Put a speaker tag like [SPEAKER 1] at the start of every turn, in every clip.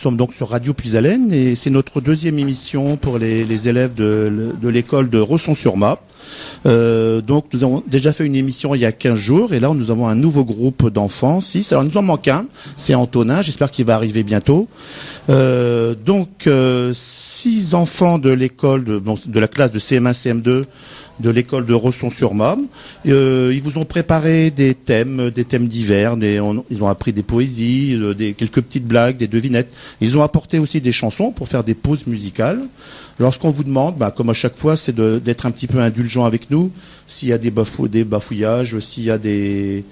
[SPEAKER 1] sommes donc sur Radio Puisalène et c'est notre deuxième émission pour les élèves de l'école de Rosson-sur-Ma. Donc nous avons déjà fait une émission il y a 15 jours et là nous avons un nouveau groupe d'enfants, 6. Alors nous en manque un, c'est Antonin, j'espère qu'il va arriver bientôt. 6 enfants de l'école de la classe de CM1, CM2 de l'école de Rosson-sur-Ma. Ils vous ont préparé des thèmes divers. Ils ont appris des poésies, quelques petites blagues, des devinettes. Ils ont apporté aussi des chansons pour faire des pauses musicales. Lorsqu'on vous demande, comme à chaque fois, c'est d'être un petit peu indulgent avec nous. S'il y a des bafouillages, s'il y a des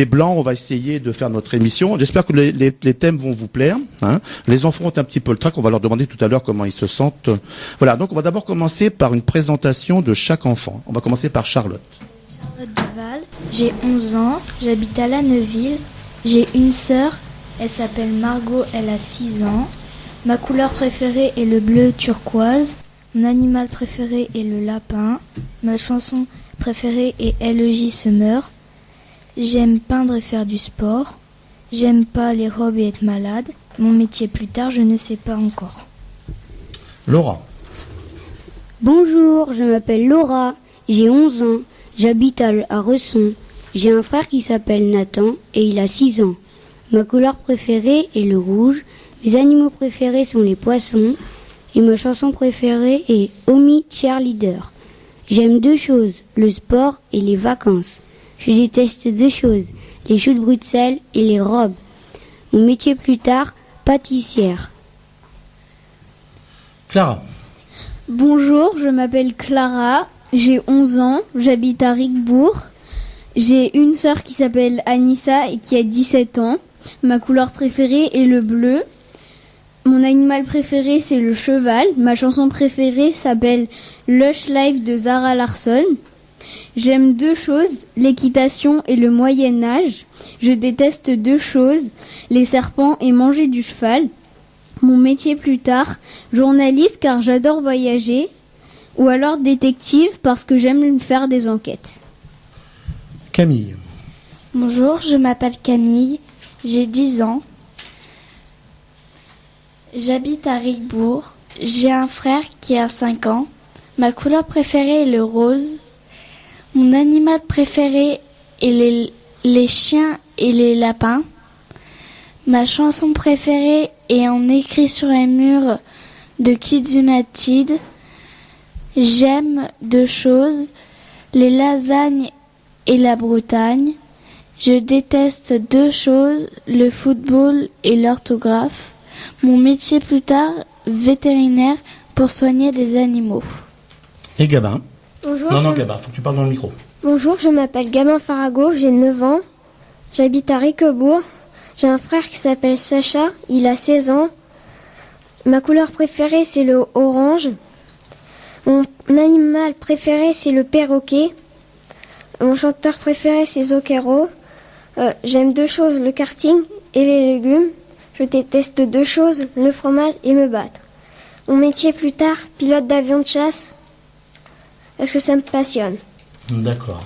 [SPEAKER 1] blancs, on va essayer de faire notre émission. J'espère que les thèmes vont vous plaire. Les enfants ont un petit peu le trac. On va leur demander tout à l'heure comment ils se sentent. Voilà, donc on va d'abord commencer par une présentation de chaque enfant. On va commencer par Charlotte.
[SPEAKER 2] Charlotte Duval, j'ai 11 ans, j'habite à La Neuville. J'ai une sœur, elle s'appelle Margot, elle a 6 ans. Ma couleur préférée est le bleu turquoise. Mon animal préféré est le lapin. Ma chanson préférée est L.E.J. se meurt. J'aime peindre et faire du sport. J'aime pas les robes et être malade. Mon métier plus tard, je ne sais pas encore.
[SPEAKER 1] Laura.
[SPEAKER 3] Bonjour, je m'appelle Laura, j'ai 11 ans, j'habite à Resson. J'ai un frère qui s'appelle Nathan et il a 6 ans. Ma couleur préférée est le rouge. Mes animaux préférés sont les poissons. Et ma chanson préférée est Omi Cheerleader. J'aime 2 choses, le sport et les vacances. Je déteste 2 choses, les choux de Bruxelles et les robes. Mon métier plus tard, pâtissière.
[SPEAKER 1] Clara.
[SPEAKER 4] Bonjour, je m'appelle Clara, j'ai 11 ans, j'habite à Rigbourg. J'ai une sœur qui s'appelle Anissa et qui a 17 ans. Ma couleur préférée est le bleu. Mon animal préféré c'est le cheval. Ma chanson préférée s'appelle Lush Life de Zara Larsson. J'aime 2 choses, l'équitation et le Moyen-Âge. Je déteste 2 choses, les serpents et manger du cheval. Mon métier plus tard, journaliste car j'adore voyager, ou alors détective parce que j'aime faire des enquêtes.
[SPEAKER 1] Camille.
[SPEAKER 2] Bonjour, je m'appelle Camille, j'ai 10 ans. J'habite à Rigbourg. J'ai un frère qui a 5 ans. Ma couleur préférée est le rose. Mon animal préféré est les chiens et les lapins. Ma chanson préférée est en écrit sur les murs de Kids United. J'aime 2 choses, les lasagnes et la Bretagne. Je déteste 2 choses, le football et l'orthographe. Mon métier plus tard, vétérinaire pour soigner des animaux.
[SPEAKER 1] Et Gabin.
[SPEAKER 5] Bonjour.
[SPEAKER 1] Non, Gabin, faut que tu parles dans le micro.
[SPEAKER 5] Bonjour, je m'appelle Gabin Farago, j'ai 9 ans. J'habite à Riquebourg. J'ai un frère qui s'appelle Sacha, il a 16 ans. Ma couleur préférée, c'est le orange. Mon animal préféré, c'est le perroquet. Mon chanteur préféré, c'est Zokero. J'aime 2 choses, le karting et les légumes. Je déteste 2 choses, le fromage et me battre. Mon métier plus tard, pilote d'avion de chasse, parce que ça me passionne.
[SPEAKER 1] D'accord.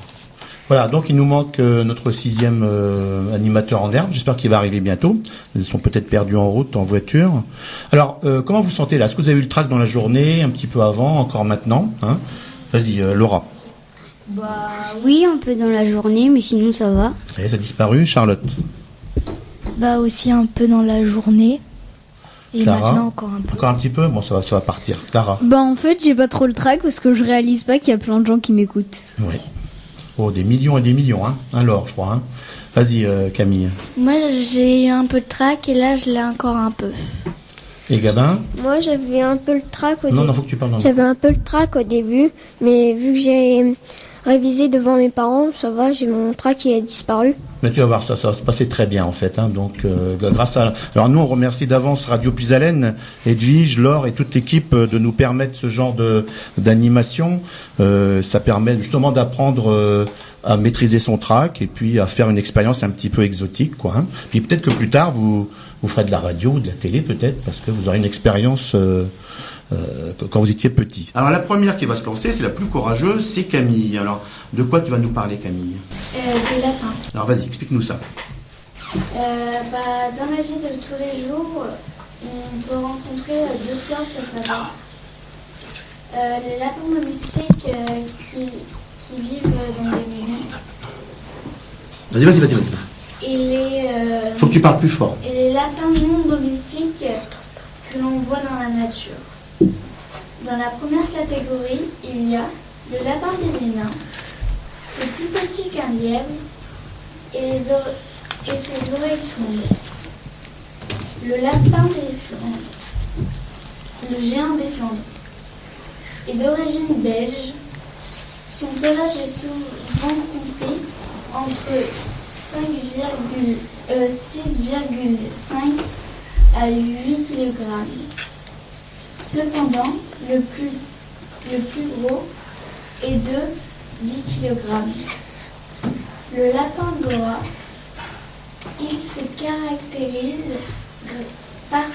[SPEAKER 1] Voilà, donc il nous manque notre 6e animateur en herbe. J'espère qu'il va arriver bientôt. Ils sont peut-être perdus en route, en voiture. Alors, comment vous sentez là? Est-ce que vous avez eu le trac dans la journée, un petit peu avant, encore maintenant, Vas-y, Laura.
[SPEAKER 3] Oui, un peu dans la journée, mais sinon ça va.
[SPEAKER 1] Ça y est, ça a disparu. Charlotte.
[SPEAKER 2] Aussi un peu dans la journée. Et
[SPEAKER 1] Clara.
[SPEAKER 2] maintenant encore un peu.
[SPEAKER 1] Encore un petit peu? Bon, ça va partir. Clara.
[SPEAKER 4] En fait, j'ai pas trop le trac parce que je réalise pas qu'il y a plein de gens qui m'écoutent.
[SPEAKER 1] Oui. Oh, des millions et des millions, Alors, je crois, Vas-y, Camille.
[SPEAKER 2] Moi, j'ai eu un peu de trac et là, je l'ai encore un peu.
[SPEAKER 1] Et Gabin?
[SPEAKER 5] Moi, j'avais un peu le trac au début.
[SPEAKER 1] Non, faut que tu parles dans le
[SPEAKER 5] J'avais un peu le trac au début, mais vu que j'ai révisé devant mes parents, ça va, j'ai mon trac qui a disparu.
[SPEAKER 1] Mais tu vas voir, ça va se passer très bien en fait. Donc, grâce à. Alors nous, on remercie d'avance Radio Puisalène, Edwige, Laure et toute l'équipe de nous permettre ce genre d'animation. Ça permet justement d'apprendre à maîtriser son trac et puis à faire une expérience un petit peu exotique, quoi. Puis peut-être que plus tard, vous ferez de la radio ou de la télé, peut-être, parce que vous aurez une expérience. Quand vous étiez petit. Alors la première qui va se lancer, c'est la plus courageuse, c'est Camille. Alors de quoi tu vas nous parler, Camille?
[SPEAKER 2] Des lapins.
[SPEAKER 1] Alors vas-y, explique-nous ça.
[SPEAKER 2] Dans la vie de tous les jours, On peut rencontrer deux sortes à savoir les lapins domestiques qui vivent dans les maisons
[SPEAKER 1] Vas-y.
[SPEAKER 2] et les,
[SPEAKER 1] Faut que tu parles plus fort.
[SPEAKER 2] et les lapins non domestiques que l'on voit dans la nature. Dans la première catégorie, il y a le lapin des nains. C'est plus petit qu'un lièvre et ses oreilles tombent. Le lapin des Flandres, le géant des Flandres, est d'origine belge. Son pelage est souvent compris entre 6,5 à 8 kg. Cependant, le plus gros est de 10 kg. Le lapin gora, il se caractérise par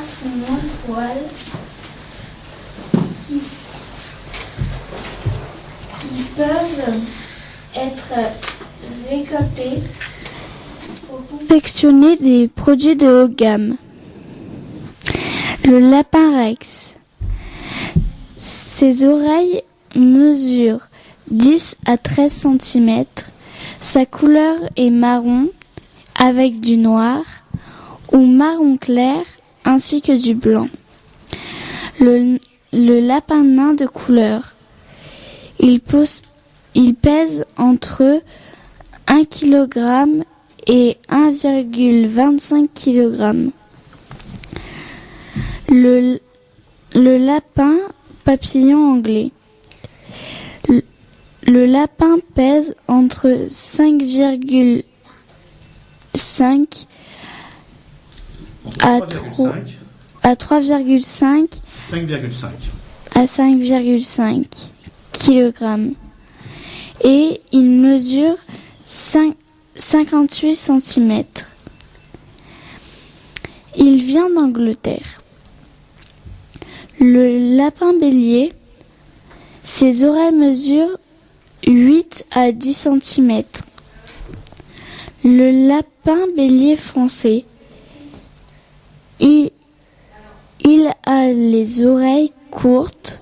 [SPEAKER 2] son long poil qui peuvent être récoltés pour confectionner des produits de haut gamme. Le lapin rex. Ses oreilles mesurent 10 à 13 cm. Sa couleur est marron avec du noir ou marron clair ainsi que du blanc. Le lapin nain de couleur. Il pèse entre 1 kg et 1,25 kg. Le lapin papillon anglais. Le lapin pèse entre 5,5 à 3,5 à 5,5 kg et il mesure 58 cm. Il vient d'Angleterre. Le lapin bélier, ses oreilles mesurent 8 à 10 cm. Le lapin bélier français, il a les oreilles courtes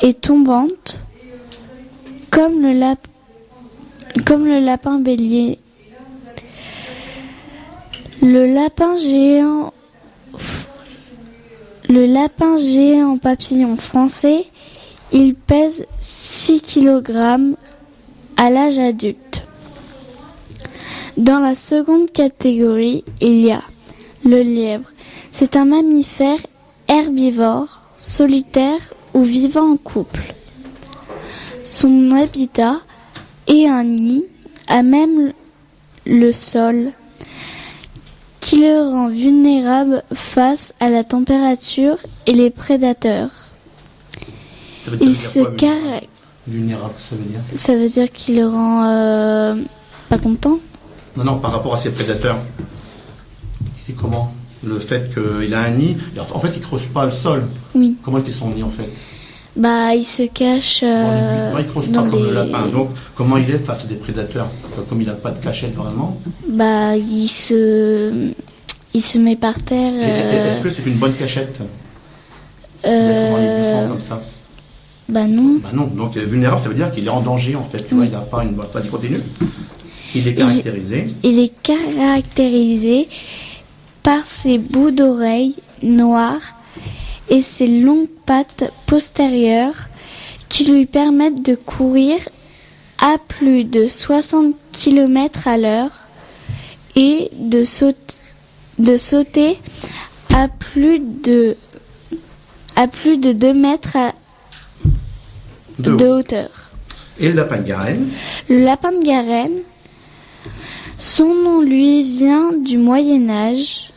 [SPEAKER 2] et tombantes comme le lapin bélier. Le lapin géant papillon français, il pèse 6 kg à l'âge adulte. Dans la seconde catégorie, il y a le lièvre. C'est un mammifère herbivore, solitaire ou vivant en couple. Son habitat est un nid à même le sol qui le rend vulnérable face à la température et les prédateurs. Il se caractérise.
[SPEAKER 1] Vulnérable, ça veut dire
[SPEAKER 2] Ça veut dire qu'il le rend pas content.
[SPEAKER 1] Non, par rapport à ses prédateurs. Et comment? Le fait qu'il a un nid, en fait, il creuse pas le sol.
[SPEAKER 2] Oui.
[SPEAKER 1] Comment il fait son nid, en fait?
[SPEAKER 2] Il se cache
[SPEAKER 1] Il creuse pas
[SPEAKER 2] dans
[SPEAKER 1] comme
[SPEAKER 2] des...
[SPEAKER 1] le lapin. Donc, comment il est face à des prédateurs? Comme il n'a pas de cachette, vraiment.
[SPEAKER 2] il se met par terre.
[SPEAKER 1] Est-ce que c'est une bonne cachette d'être dans les buissons comme ça?
[SPEAKER 2] Non.
[SPEAKER 1] Non. Donc, vulnérable, ça veut dire qu'il est en danger, en fait. Tu vois, il n'a pas une... Vas-y, continue. Il est caractérisé.
[SPEAKER 2] Il est caractérisé par ses bouts d'oreilles noirs et ses longues pattes postérieures qui lui permettent de courir à plus de 60 km à l'heure et de sauter à plus de 2 mètres de hauteur.
[SPEAKER 1] Et le lapin de Garenne?
[SPEAKER 2] Le lapin de Garenne, son nom lui vient du Moyen-Âge.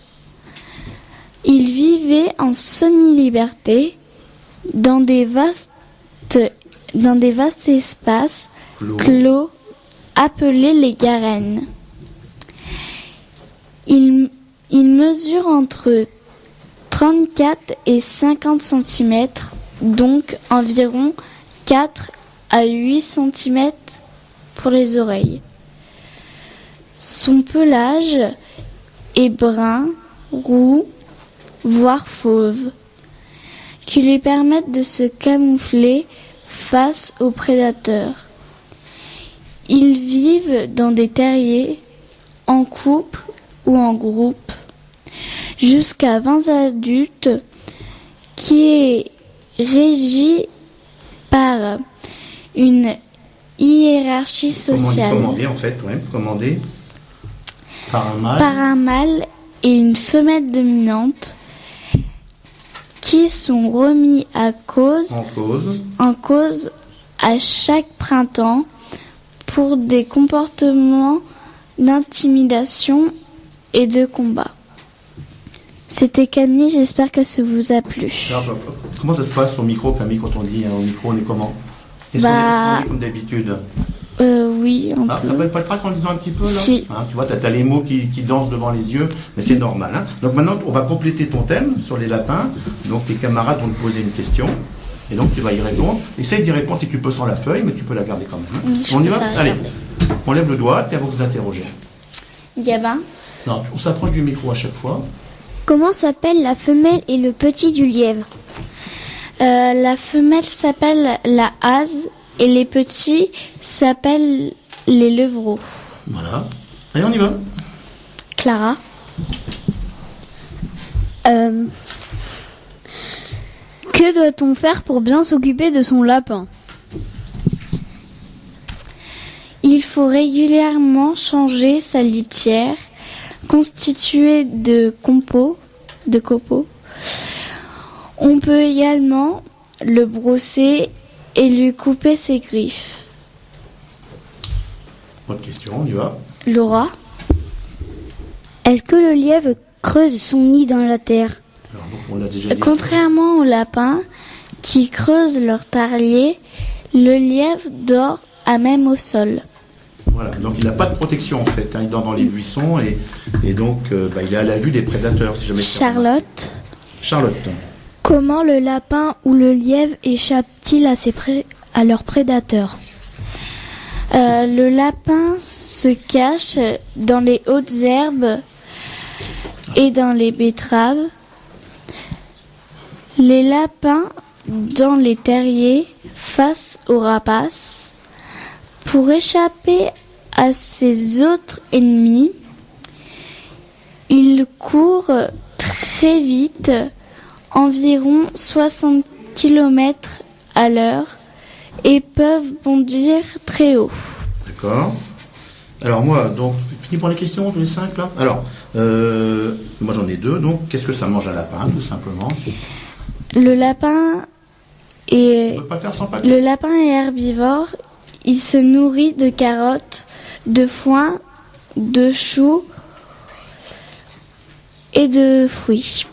[SPEAKER 2] Il vivait en semi-liberté dans des vastes espaces clos appelés les garennes. Il mesure entre 34 et 50 cm, donc environ 4 à 8 cm pour les oreilles. Son pelage est brun roux, voire fauve, qui lui permettent de se camoufler face aux prédateurs. Ils vivent dans des terriers, en couple ou en groupe, jusqu'à 20 adultes, qui est régi par une hiérarchie sociale.
[SPEAKER 1] Commandé en fait, ouais, commandé par un mâle.
[SPEAKER 2] Par un mâle et une femelle dominante qui sont remis en cause à chaque printemps pour des comportements d'intimidation et de combat. C'était Camille, j'espère que ça vous a plu.
[SPEAKER 1] Alors, comment ça se passe au micro, Camille, quand on dit au micro, on est comment? Est-ce qu'on est comme d'habitude?
[SPEAKER 2] Oui, on peut.
[SPEAKER 1] T'as pas le trac en le disant un petit peu là?
[SPEAKER 2] Si.
[SPEAKER 1] Tu vois, t'as les mots qui dansent devant les yeux, mais c'est normal. Hein. Donc maintenant, on va compléter ton thème sur les lapins. Donc tes camarades vont te poser une question. Et donc tu vas y répondre. Essaye d'y répondre si tu peux sans la feuille, mais tu peux la garder quand même. Hein.
[SPEAKER 2] Oui,
[SPEAKER 1] on y va? Allez,
[SPEAKER 2] regarder.
[SPEAKER 1] on lève le doigt et on va vous interroger.
[SPEAKER 2] Gabin.
[SPEAKER 1] Non, on s'approche du micro à chaque fois.
[SPEAKER 5] Comment s'appelle la femelle et le petit du lièvre?
[SPEAKER 2] La femelle s'appelle la hase et les petits s'appellent les levreaux.
[SPEAKER 1] Voilà. Allez, on y va.
[SPEAKER 2] Clara.
[SPEAKER 4] Que doit-on faire pour bien s'occuper de son lapin?
[SPEAKER 2] Il faut régulièrement changer sa litière constituée de copeaux. On peut également le brosser et lui couper ses griffes.
[SPEAKER 1] Autre question, on y va.
[SPEAKER 2] Laura.
[SPEAKER 3] Est-ce que le lièvre creuse son nid dans la terre?
[SPEAKER 1] Alors, donc, on l'a déjà dit.
[SPEAKER 2] Contrairement aux lapins qui creusent leur terrier, le lièvre dort à même au sol.
[SPEAKER 1] Voilà, donc il n'a pas de protection en fait. Hein. Il dort dans les buissons et donc il est à la vue des prédateurs. Si jamais
[SPEAKER 2] Charlotte.
[SPEAKER 1] Charlotte.
[SPEAKER 6] Comment le lapin ou le lièvre échappe-t-il à leurs prédateurs?
[SPEAKER 2] Le lapin se cache dans les hautes herbes et dans les betteraves. Les lapins dans les terriers face aux rapaces. Pour échapper à ses autres ennemis, ils courent très vite, environ 60 km à l'heure, et peuvent bondir très haut.
[SPEAKER 1] D'accord. Alors moi, donc, fini pour les questions, tous les 5 là. Alors, moi j'en ai 2, donc qu'est-ce que ça mange un lapin, tout simplement?
[SPEAKER 2] Le lapin est
[SPEAKER 1] On peut pas faire sans papier.
[SPEAKER 2] Le lapin est herbivore. Il se nourrit de carottes, de foin, de choux et de fruits.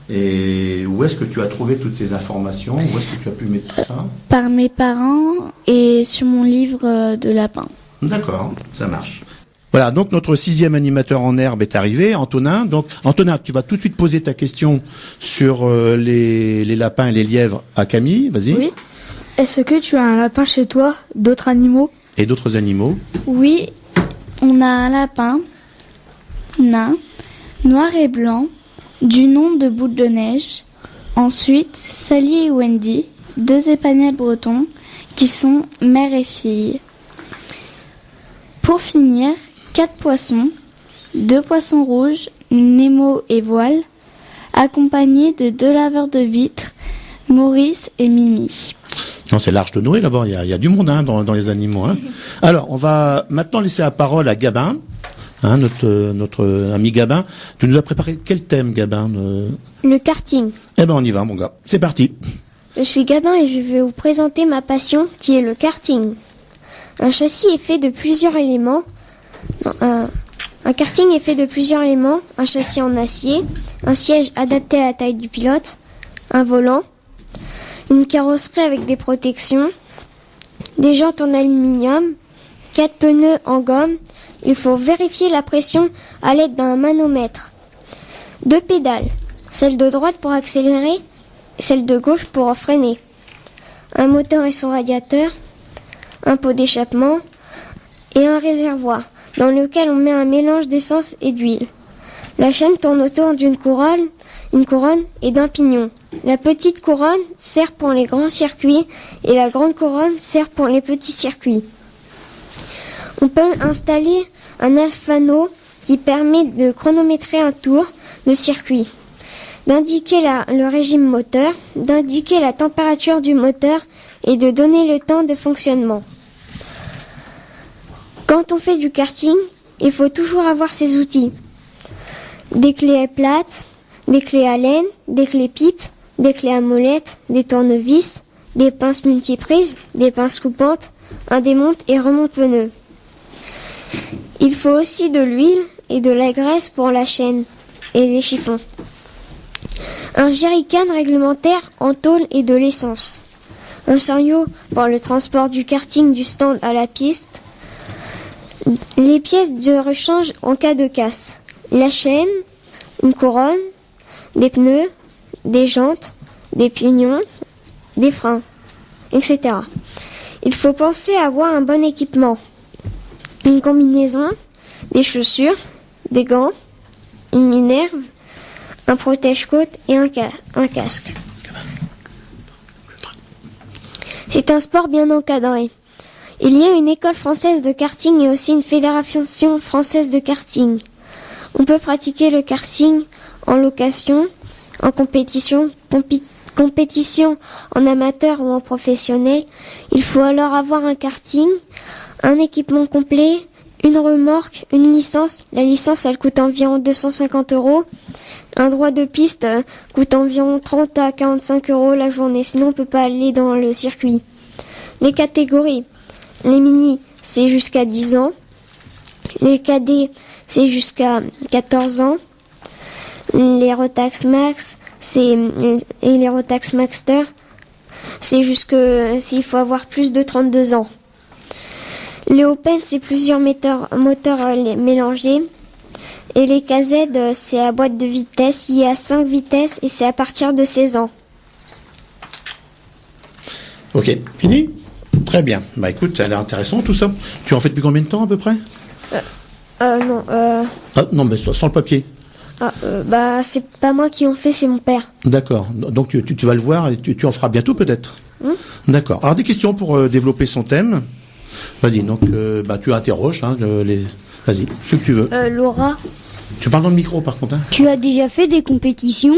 [SPEAKER 1] Et où est-ce que tu as trouvé toutes ces informations? Où est-ce que tu as pu mettre tout ça?
[SPEAKER 2] Par mes parents et sur mon livre de lapin.
[SPEAKER 1] D'accord, ça marche. Voilà, donc notre 6e animateur en herbe est arrivé, Antonin. Donc Antonin, tu vas tout de suite poser ta question sur les lapins et les lièvres à Camille, vas-y.
[SPEAKER 6] Oui. Est-ce que tu as un lapin chez toi, d'autres animaux?
[SPEAKER 1] Et d'autres animaux?
[SPEAKER 2] Oui, on a un lapin nain, noir et blanc, du nom de Boule de Neige. Ensuite, Sally et Wendy, 2 épagnettes bretons, qui sont mère et fille. Pour finir, 4 poissons, 2 poissons rouges, Nemo et Voile, accompagnés de 2 laveurs de vitres, Maurice et Mimi.
[SPEAKER 1] Non, c'est l'Arche de Noé là-bas, il y a du monde hein, dans les animaux. Hein. Alors, on va maintenant laisser la parole à Gabin, hein, notre ami Gabin. Tu nous as préparé quel thème, Gabin?
[SPEAKER 5] Le karting.
[SPEAKER 1] Eh ben, on y va, mon gars. C'est parti.
[SPEAKER 5] Je suis Gabin et je vais vous présenter ma passion qui est le karting. Un châssis est fait de plusieurs éléments. Un karting est fait de plusieurs éléments. Un châssis en acier, un siège adapté à la taille du pilote, un volant, une carrosserie avec des protections, des jantes en aluminium, 4 pneus en gomme. Il faut vérifier la pression à l'aide d'un manomètre. 2 pédales, celle de droite pour accélérer, celle de gauche pour freiner. Un moteur et son radiateur, un pot d'échappement et un réservoir dans lequel on met un mélange d'essence et d'huile. La chaîne tourne autour d'une couronne et d'un pignon. La petite couronne sert pour les grands circuits et la grande couronne sert pour les petits circuits. On peut installer un alphano qui permet de chronométrer un tour de circuit, d'indiquer le régime moteur, d'indiquer la température du moteur et de donner le temps de fonctionnement. Quand on fait du karting, il faut toujours avoir ces outils. Des clés plates, des clés à laine, des clés pipes, des clés à molette, des tournevis, des pinces multiprises, des pinces coupantes, un démonte et remonte pneus. Il faut aussi de l'huile et de la graisse pour la chaîne et les chiffons. Un jerrycan réglementaire en tôle et de l'essence. Un chariot pour le transport du karting du stand à la piste. Les pièces de rechange en cas de casse. La chaîne, une couronne, des pneus, des jantes, des pignons, des freins, etc. Il faut penser à avoir un bon équipement. Une combinaison, des chaussures, des gants, une minerve, un protège-côte et un casque. C'est un sport bien encadré. Il y a une école française de karting et aussi une fédération française de karting. On peut pratiquer le karting en location, en compétition, en amateur ou en professionnel. Il faut alors avoir un karting, un équipement complet, une remorque, une licence. La licence, elle coûte environ 250 €. Un droit de piste coûte environ 30 à 45 € la journée. Sinon, on peut pas aller dans le circuit. Les catégories. Les mini, c'est jusqu'à 10 ans. Les cadets, c'est jusqu'à 14 ans. Les Rotax Max, et les Rotax Maxter, il faut avoir plus de 32 ans. Les Open, c'est plusieurs moteurs mélangés. Et les KZ, c'est à boîte de vitesse. Il y a 5 vitesses et c'est à partir de 16 ans.
[SPEAKER 1] Ok, fini ? Très bien. Bah écoute, ça a l'air intéressant tout ça. Tu en fais depuis combien de temps à peu près ?
[SPEAKER 5] Non.
[SPEAKER 1] Ah non, mais sans le papier.
[SPEAKER 5] C'est pas moi qui en fais, c'est mon père.
[SPEAKER 1] D'accord. Donc tu vas le voir et tu en feras bientôt peut-être. D'accord. Alors des questions pour développer son thème. Vas-y. Donc tu interroges. Vas-y, ce que tu veux.
[SPEAKER 3] Laura,
[SPEAKER 1] Tu parles dans le micro par contre. Hein.
[SPEAKER 3] tu as déjà fait des compétitions?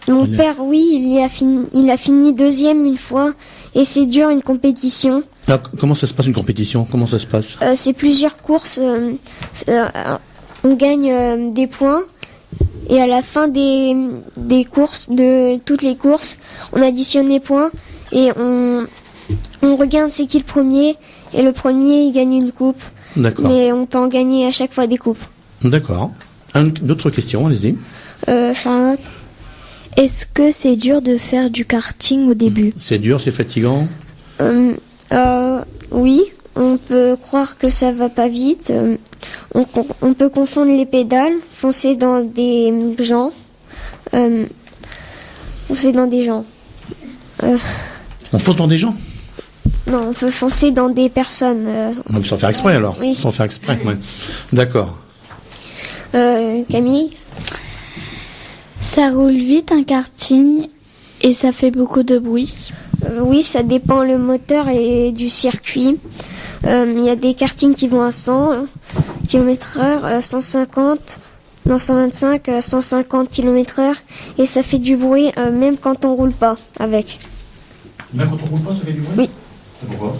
[SPEAKER 5] Mon père, oui, il a fini deuxième une fois et c'est dur une compétition.
[SPEAKER 1] Alors, comment ça se passe une compétition ? Comment ça se passe ?
[SPEAKER 5] C'est plusieurs courses. On gagne des points et à la fin des courses, de toutes les courses, on additionne les points et on regarde c'est qui le premier et le premier il gagne une coupe.
[SPEAKER 1] D'accord.
[SPEAKER 5] Mais on peut en gagner à chaque fois des coupes.
[SPEAKER 1] D'accord. D'autres questions, allez-y.
[SPEAKER 5] Charlotte.
[SPEAKER 6] Est-ce que c'est dur de faire du karting au début?
[SPEAKER 1] C'est dur, c'est fatigant ?
[SPEAKER 5] Oui, on peut croire que ça va pas vite. On peut confondre les pédales, foncer dans des gens. Foncer dans des gens.
[SPEAKER 1] On fonce dans des gens ?
[SPEAKER 5] Non, on peut foncer dans des personnes.
[SPEAKER 1] Sans faire exprès alors ?
[SPEAKER 5] Oui.
[SPEAKER 1] Sans faire exprès, ouais. D'accord.
[SPEAKER 5] Camille.
[SPEAKER 2] Ça roule vite un karting et ça fait beaucoup de bruit.
[SPEAKER 5] Oui, ça dépend le moteur et du circuit. Il y a des kartings qui vont à 100 km/h, 150, 125, 150 km/h et ça fait du bruit même quand on roule pas avec.
[SPEAKER 1] Même quand on roule pas, ça fait du bruit ?
[SPEAKER 5] Oui.
[SPEAKER 1] Pourquoi ?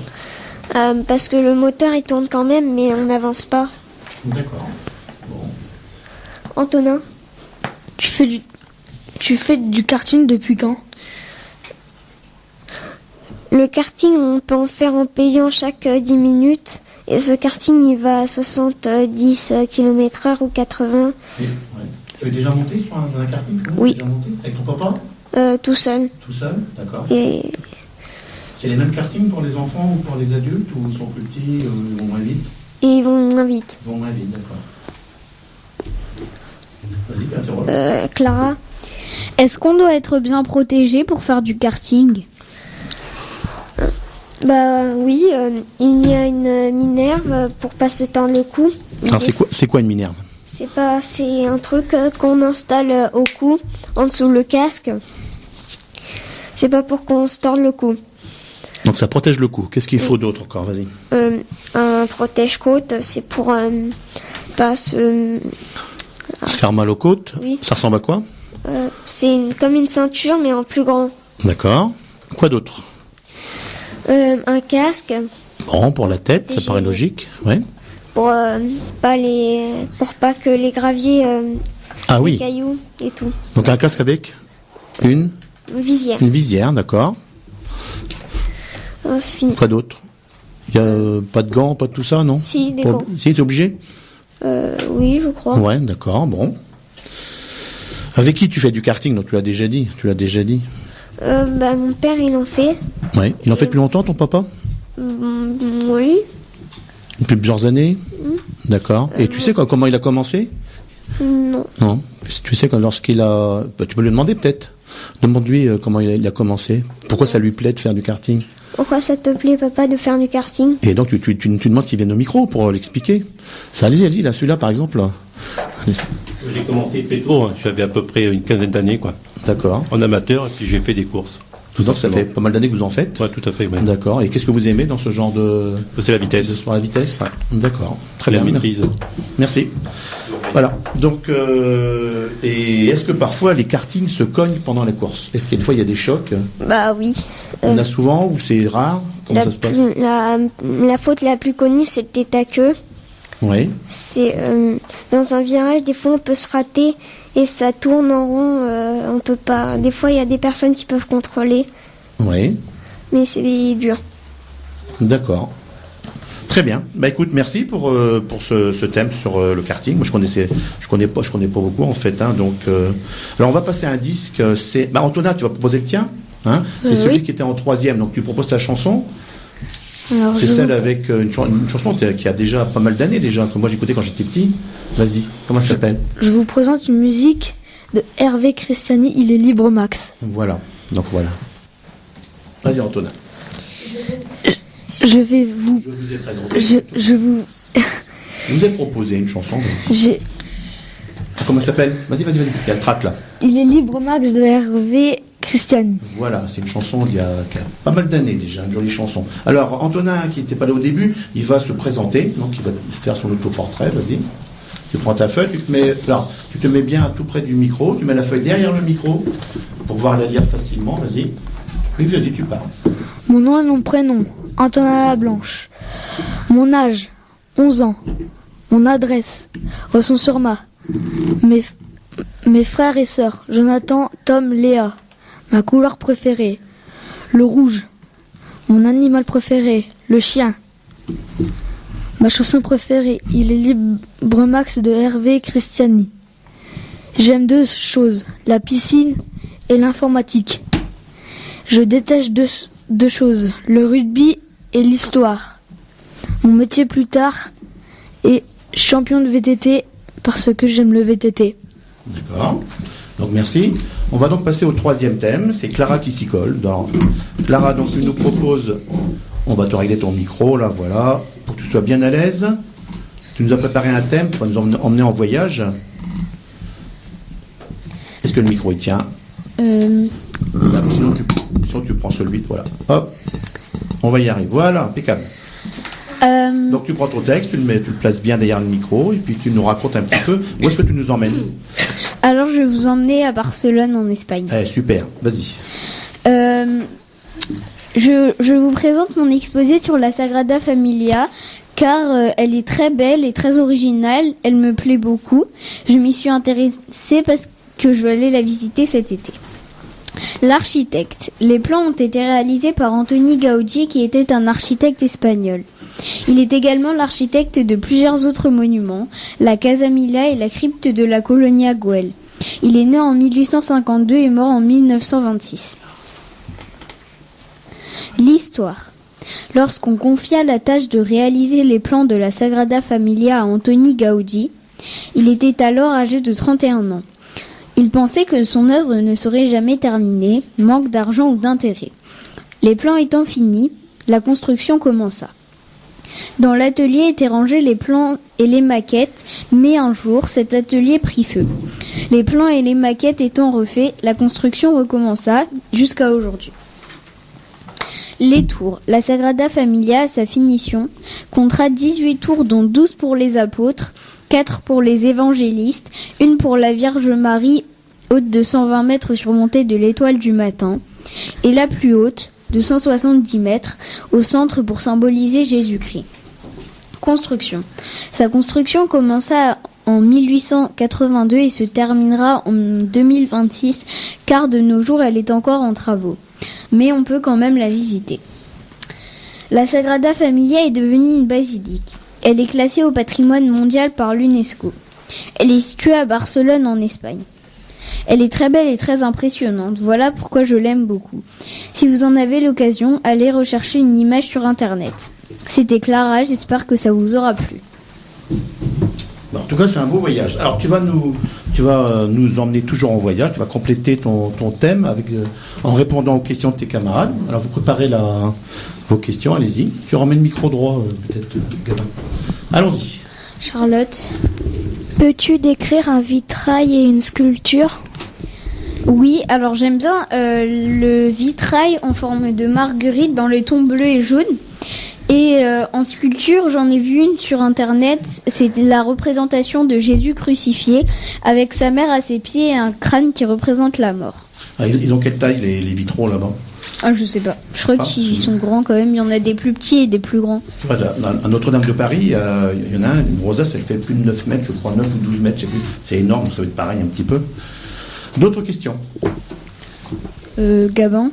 [SPEAKER 5] Parce que le moteur il tourne quand même mais on n'avance pas.
[SPEAKER 1] D'accord.
[SPEAKER 5] Antonin.
[SPEAKER 6] Tu fais du karting depuis quand?
[SPEAKER 5] Le karting, on peut en faire en payant chaque 10 minutes. Et ce karting, il va à 70 km/h ou 80.
[SPEAKER 1] Ouais. Tu es déjà monté sur un karting ?
[SPEAKER 5] Oui.
[SPEAKER 1] Déjà monté avec ton papa ?
[SPEAKER 5] Tout seul.
[SPEAKER 1] Tout seul ? D'accord.
[SPEAKER 5] Et
[SPEAKER 1] C'est les mêmes kartings pour les enfants ou pour les adultes ou ils sont plus petits, ils vont moins vite ?
[SPEAKER 5] ils vont moins vite.
[SPEAKER 1] Ils vont moins vite, d'accord. Vas-y, interroge.
[SPEAKER 5] Clara.
[SPEAKER 4] Est-ce qu'on doit être bien protégé pour faire du karting?
[SPEAKER 5] Oui, il y a une minerve pour pas se tendre le cou.
[SPEAKER 1] Alors c'est quoi une minerve ?
[SPEAKER 5] C'est un truc qu'on installe au cou, en dessous le casque. C'est pas pour qu'on se torde le cou.
[SPEAKER 1] Donc ça protège le cou. Qu'est-ce qu'il faut d'autre encore? Vas-y.
[SPEAKER 5] Un protège-côte, c'est pour pas se...
[SPEAKER 1] Se faire mal aux côtes.
[SPEAKER 5] Oui.
[SPEAKER 1] Ça ressemble à quoi?
[SPEAKER 5] Comme une ceinture, mais en plus grand.
[SPEAKER 1] D'accord. Quoi d'autre?
[SPEAKER 5] Un casque.
[SPEAKER 1] Bon, pour la tête, ça paraît logique. Ouais.
[SPEAKER 5] Pour pas que les graviers, les cailloux et tout.
[SPEAKER 1] Donc un casque avec une
[SPEAKER 5] Visière.
[SPEAKER 1] Une visière, d'accord.
[SPEAKER 5] C'est fini.
[SPEAKER 1] Quoi d'autre? Il n'y a pas de gants, pas de tout ça, non?
[SPEAKER 5] Si, des gants.
[SPEAKER 1] Si, t'es obligé?
[SPEAKER 5] Oui, je crois.
[SPEAKER 1] Ouais, d'accord, bon. Avec qui tu fais du karting? Donc tu l'as déjà dit.
[SPEAKER 5] Mon père, il en fait.
[SPEAKER 1] Ouais. Il en fait depuis longtemps, ton papa?
[SPEAKER 5] Oui.
[SPEAKER 1] Depuis plusieurs années? D'accord. Et tu sais comment il a commencé?
[SPEAKER 5] Non.
[SPEAKER 1] Non. Tu sais lorsqu'il a... tu peux lui demander peut-être. Demande-lui comment il a commencé. Pourquoi ça lui plaît de faire du karting?
[SPEAKER 5] Pourquoi ça te plaît, papa, de faire du karting?
[SPEAKER 1] Et donc tu demandes qu'il vienne au micro pour l'expliquer. Ça, allez-y, là, celui-là par exemple.
[SPEAKER 7] J'ai commencé très tôt, hein. J'avais à peu près une quinzaine d'années, quoi.
[SPEAKER 1] D'accord.
[SPEAKER 7] En amateur, et puis j'ai fait des courses.
[SPEAKER 1] Donc ça fait pas mal d'années que vous en faites?
[SPEAKER 7] Ouais, tout à fait, ouais.
[SPEAKER 1] D'accord. Et qu'est-ce que vous aimez dans ce genre de...
[SPEAKER 7] C'est la vitesse.
[SPEAKER 1] De sport à la vitesse?
[SPEAKER 7] Ouais.
[SPEAKER 1] D'accord. Très
[SPEAKER 7] La
[SPEAKER 1] bien.
[SPEAKER 7] maîtrise.
[SPEAKER 1] Merci. Voilà. Donc, et est-ce que parfois les kartings se cognent pendant les courses? Est-ce qu'il y a des fois il y a des chocs?
[SPEAKER 5] Bah oui.
[SPEAKER 1] Il y en a souvent ou c'est rare? Comment ça se passe?
[SPEAKER 5] La faute la plus connue, c'est le tête à queue.
[SPEAKER 1] Oui.
[SPEAKER 5] C'est dans un virage, des fois on peut se rater et ça tourne en rond. On peut pas. Des fois, il y a des personnes qui peuvent contrôler.
[SPEAKER 1] Oui.
[SPEAKER 5] Mais c'est dur.
[SPEAKER 1] D'accord. Très bien. Bah écoute, merci pour ce thème sur le karting. Moi, je connais pas beaucoup en fait. Hein, donc, alors on va passer à un disque. C'est, Antonin, tu vas proposer le tien. Hein, c'est celui qui était en 3e. Donc tu proposes ta chanson.
[SPEAKER 6] Alors,
[SPEAKER 1] c'est celle avec une chanson qui a déjà pas mal d'années déjà, que moi j'écoutais quand j'étais petit. Vas-y, comment ça s'appelle?
[SPEAKER 6] Je vous présente une musique de Hervé Christiani, Il est libre Max.
[SPEAKER 1] Voilà, donc voilà. Vas-y Antonin.
[SPEAKER 6] Je vais vous...
[SPEAKER 1] Je vous ai présenté.
[SPEAKER 6] Je vous...
[SPEAKER 1] Je vous ai proposé une chanson.
[SPEAKER 6] J'ai...
[SPEAKER 1] Comment ça s'appelle? Vas-y. Il y a le track là.
[SPEAKER 6] Il est libre Max de Hervé Christiani.
[SPEAKER 1] Voilà, c'est une chanson qui a pas mal d'années déjà, une jolie chanson. Alors, Antonin, qui n'était pas là au début, il va se présenter, donc il va faire son autoportrait, vas-y. Tu prends ta feuille, tu te mets bien tout près du micro, tu mets la feuille derrière le micro, pour pouvoir la lire facilement, vas-y. Oui, vas-y, tu parles.
[SPEAKER 6] Mon nom et mon prénom, Antonin Lablanche. Mon âge, 11 ans. Mon adresse, Resson-sur-Ma. Mes frères et sœurs, Jonathan, Tom, Léa. Ma couleur préférée, le rouge. Mon animal préféré, le chien. Ma chanson préférée, Il est libre Max de Hervé Christiani. J'aime deux choses, la piscine et l'informatique. Je déteste deux choses, le rugby et l'histoire. Mon métier plus tard est champion de VTT parce que j'aime le VTT.
[SPEAKER 1] D'accord. Donc merci. On va donc passer au 3e thème. C'est Clara qui s'y colle. Clara, donc tu nous proposes. On va te régler ton micro là, voilà, pour que tu sois bien à l'aise. Tu nous as préparé un thème pour nous emmener en voyage. Est-ce que le micro il tient? Là, sinon tu prends celui, voilà. Hop. On va y arriver. Voilà, impeccable. Donc tu prends ton texte, tu le places bien derrière le micro et puis tu nous racontes un petit peu où est-ce que tu nous emmènes.
[SPEAKER 4] Alors je vais vous emmener à Barcelone en Espagne.
[SPEAKER 1] Super, vas-y.
[SPEAKER 4] Je vous présente mon exposé sur la Sagrada Familia car elle est très belle et très originale, elle me plaît beaucoup. Je m'y suis intéressée parce que je veux aller la visiter cet été. L'architecte. Les plans ont été réalisés par Antoni Gaudí qui était un architecte espagnol. Il est également l'architecte de plusieurs autres monuments, la Casa Mila et la crypte de la Colonia Güell. Il est né en 1852 et mort en 1926. L'histoire. Lorsqu'on confia la tâche de réaliser les plans de la Sagrada Familia à Antoni Gaudí, il était alors âgé de 31 ans. Il pensait que son œuvre ne serait jamais terminée, manque d'argent ou d'intérêt. Les plans étant finis, la construction commença. Dans l'atelier étaient rangés les plans et les maquettes, mais un jour, cet atelier prit feu. Les plans et les maquettes étant refaits, la construction recommença jusqu'à aujourd'hui. Les tours. La Sagrada Familia, à sa finition, comptera 18 tours, dont 12 pour les apôtres, 4 pour les évangélistes, une pour la Vierge Marie, haute de 120 mètres surmontée de l'étoile du matin, et la plus haute, de 170 mètres, au centre pour symboliser Jésus-Christ. Construction. Sa construction commença en 1882 et se terminera en 2026, car de nos jours elle est encore en travaux. Mais on peut quand même la visiter. La Sagrada Familia est devenue une basilique. Elle est classée au patrimoine mondial par l'UNESCO. Elle est située à Barcelone en Espagne. Elle est très belle et très impressionnante, voilà pourquoi je l'aime beaucoup. Si vous en avez l'occasion, allez rechercher une image sur internet. C'était Clara, j'espère que ça vous aura plu.
[SPEAKER 1] Bon, en tout cas, c'est un beau voyage. Alors, tu vas nous emmener toujours en voyage, tu vas compléter ton thème en répondant aux questions de tes camarades. Alors, vous préparez vos questions, allez-y. Tu remets le micro droit, peut-être, Gabin. Allons-y.
[SPEAKER 2] Charlotte.
[SPEAKER 6] Peux-tu décrire un vitrail et une sculpture ?
[SPEAKER 4] Oui, alors j'aime bien le vitrail en forme de marguerite dans les tons bleus et jaunes. Et en sculpture, j'en ai vu une sur internet, c'est la représentation de Jésus crucifié avec sa mère à ses pieds et un crâne qui représente la mort.
[SPEAKER 1] Ah, ils ont quelle taille les vitraux là-bas ?
[SPEAKER 4] Ah, je sais pas. Je crois qu'ils sont grands quand même. Il y en a des plus petits et des plus grands.
[SPEAKER 1] Tu vois, à Notre-Dame de Paris, il y en a une rosace, elle fait plus de 9 mètres, je crois, 9 ou 12 mètres, je sais plus. C'est énorme, ça va être pareil un petit peu. D'autres questions ?
[SPEAKER 4] Gabin.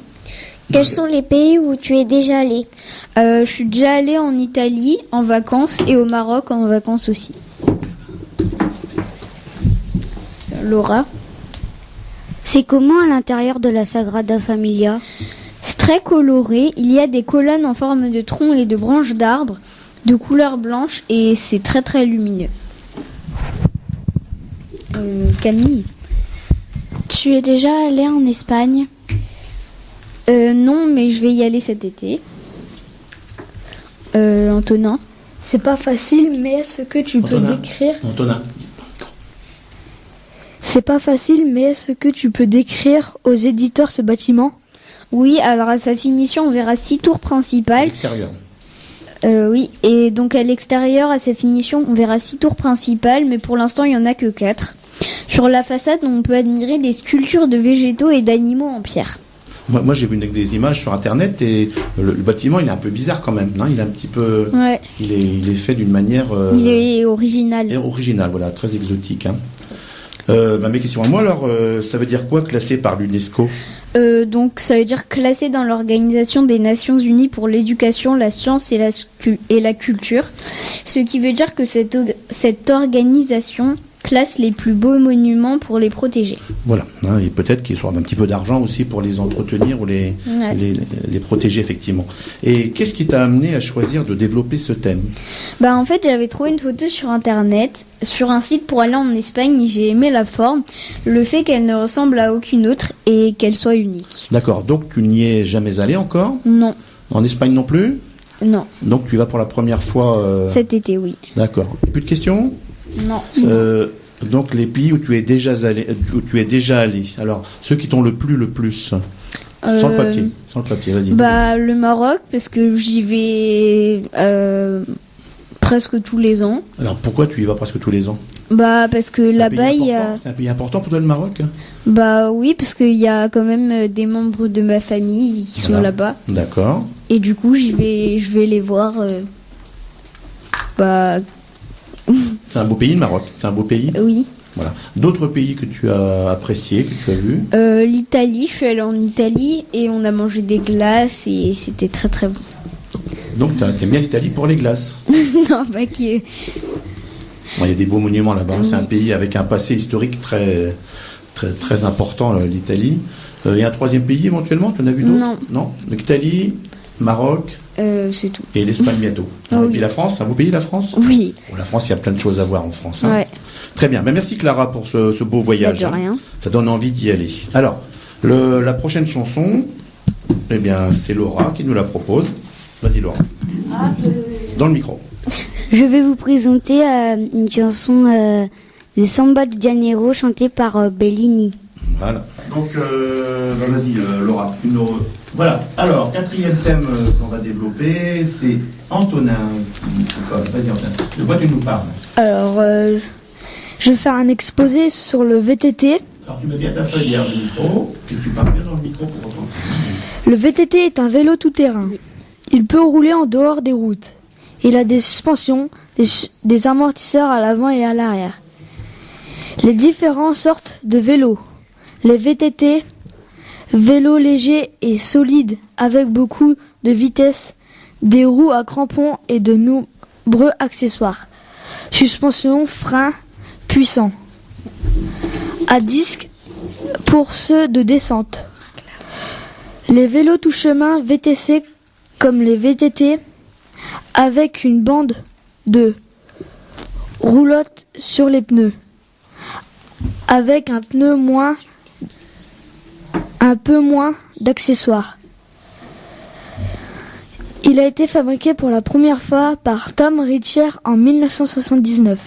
[SPEAKER 5] Quels sont les pays où tu es déjà allé ?
[SPEAKER 4] Je suis déjà allée en Italie en vacances et au Maroc en vacances aussi. Laura.
[SPEAKER 3] C'est comment à l'intérieur de la Sagrada Familia ?
[SPEAKER 4] C'est très coloré. Il y a des colonnes en forme de tronc et de branches d'arbres de couleur blanche et c'est très très lumineux. Camille.
[SPEAKER 2] Tu es déjà allée en Espagne ?
[SPEAKER 4] Non, mais je vais y aller cet été. Antonin.
[SPEAKER 6] C'est pas facile, mais est-ce que tu peux décrire...
[SPEAKER 1] Antonin.
[SPEAKER 6] C'est pas facile, mais est-ce que tu peux décrire aux éditeurs ce bâtiment ?
[SPEAKER 4] Oui, alors à sa finition, on verra 6 tours principales.
[SPEAKER 1] À l'extérieur.
[SPEAKER 4] Oui, et donc à l'extérieur, à sa finition, on verra 6 tours principales, mais pour l'instant, il n'y en a que 4. Sur la façade, on peut admirer des sculptures de végétaux et d'animaux en pierre.
[SPEAKER 1] Moi, j'ai vu des images sur internet et le bâtiment, il est un peu bizarre quand même. Il est un petit peu.
[SPEAKER 4] Ouais.
[SPEAKER 1] Il est fait d'une manière.
[SPEAKER 4] Il est original.
[SPEAKER 1] Original, voilà, très exotique. Mes questions à moi, alors, ça veut dire quoi classé par l'UNESCO ?
[SPEAKER 4] Donc, ça veut dire classé dans l'Organisation des Nations Unies pour l'éducation, la science et la culture. Ce qui veut dire que cette organisation classe les plus beaux monuments pour les protéger.
[SPEAKER 1] Voilà, et peut-être qu'ils soient un petit peu d'argent aussi pour les entretenir ou les protéger effectivement. Et qu'est-ce qui t'a amené à choisir de développer ce thème ?
[SPEAKER 4] En fait, j'avais trouvé une photo sur internet, sur un site pour aller en Espagne, et j'ai aimé la forme, le fait qu'elle ne ressemble à aucune autre et qu'elle soit unique.
[SPEAKER 1] D'accord, donc tu n'y es jamais allé encore ?
[SPEAKER 4] Non.
[SPEAKER 1] En Espagne non plus ?
[SPEAKER 4] Non.
[SPEAKER 1] Donc tu vas pour la première fois
[SPEAKER 4] cet été, oui.
[SPEAKER 1] D'accord. Plus de questions ?
[SPEAKER 4] Non.
[SPEAKER 1] Donc les pays où tu es déjà allé, alors ceux qui t'ont le plus, sans le papier, vas-y.
[SPEAKER 4] Le Maroc, parce que j'y vais presque tous les ans.
[SPEAKER 1] Alors pourquoi tu y vas presque tous les ans ?
[SPEAKER 4] Parce que là-bas il y a...
[SPEAKER 1] C'est un pays important pour toi, le Maroc ?
[SPEAKER 4] Oui, parce qu'il y a quand même des membres de ma famille qui sont là-bas.
[SPEAKER 1] D'accord.
[SPEAKER 4] Et du coup je vais les voir.
[SPEAKER 1] C'est un beau pays, le Maroc. C'est un beau pays.
[SPEAKER 4] Oui.
[SPEAKER 1] Voilà. D'autres pays que tu as appréciés, que tu as vus ?
[SPEAKER 4] L'Italie, je suis allée en Italie et on a mangé des glaces et c'était très très bon.
[SPEAKER 1] Donc t'aimes bien l'Italie pour les glaces ?
[SPEAKER 4] Non,
[SPEAKER 1] il y a des beaux monuments là-bas. Oui. C'est un pays avec un passé historique très, très, très important, l'Italie. Il y a un troisième pays éventuellement, tu en as vu d'autres ? Non. Donc Italie, Maroc.
[SPEAKER 4] C'est tout.
[SPEAKER 1] Et l'Espagne bientôt.
[SPEAKER 4] Oui.
[SPEAKER 1] Et puis la France, c'est un beau pays, la France ?
[SPEAKER 4] Oui.
[SPEAKER 1] La France, il y a plein de choses à voir en France.
[SPEAKER 4] Ouais.
[SPEAKER 1] Très bien. Merci Clara pour ce beau voyage.
[SPEAKER 4] De rien.
[SPEAKER 1] Ça donne envie d'y aller. Alors, la prochaine chanson, c'est Laura qui nous la propose. Vas-y Laura. dans le micro.
[SPEAKER 3] Je vais vous présenter une chanson des Samba de Janeiro chantée par Bellini.
[SPEAKER 1] Voilà. Donc, vas-y, Laura. Voilà. Alors, quatrième thème qu'on va développer, c'est Antonin. Vas-y, Antonin. De quoi tu nous parles?
[SPEAKER 6] Alors, je vais faire un exposé sur le VTT.
[SPEAKER 1] Alors, tu mets bien ta feuille derrière le micro et tu parles bien dans le micro pour entendre.
[SPEAKER 6] Le VTT est un vélo tout-terrain. Il peut rouler en dehors des routes. Il a des suspensions, des amortisseurs à l'avant et à l'arrière. Les différentes sortes de vélos. Les VTT, vélos légers et solides avec beaucoup de vitesse, des roues à crampons et de nombreux accessoires. Suspension, frein puissant. À disque pour ceux de descente. Les vélos tout-chemin VTC comme les VTT avec une bande de roulotte sur les pneus. Avec un peu moins d'accessoires. Il a été fabriqué pour la première fois par Tom Richter en 1979.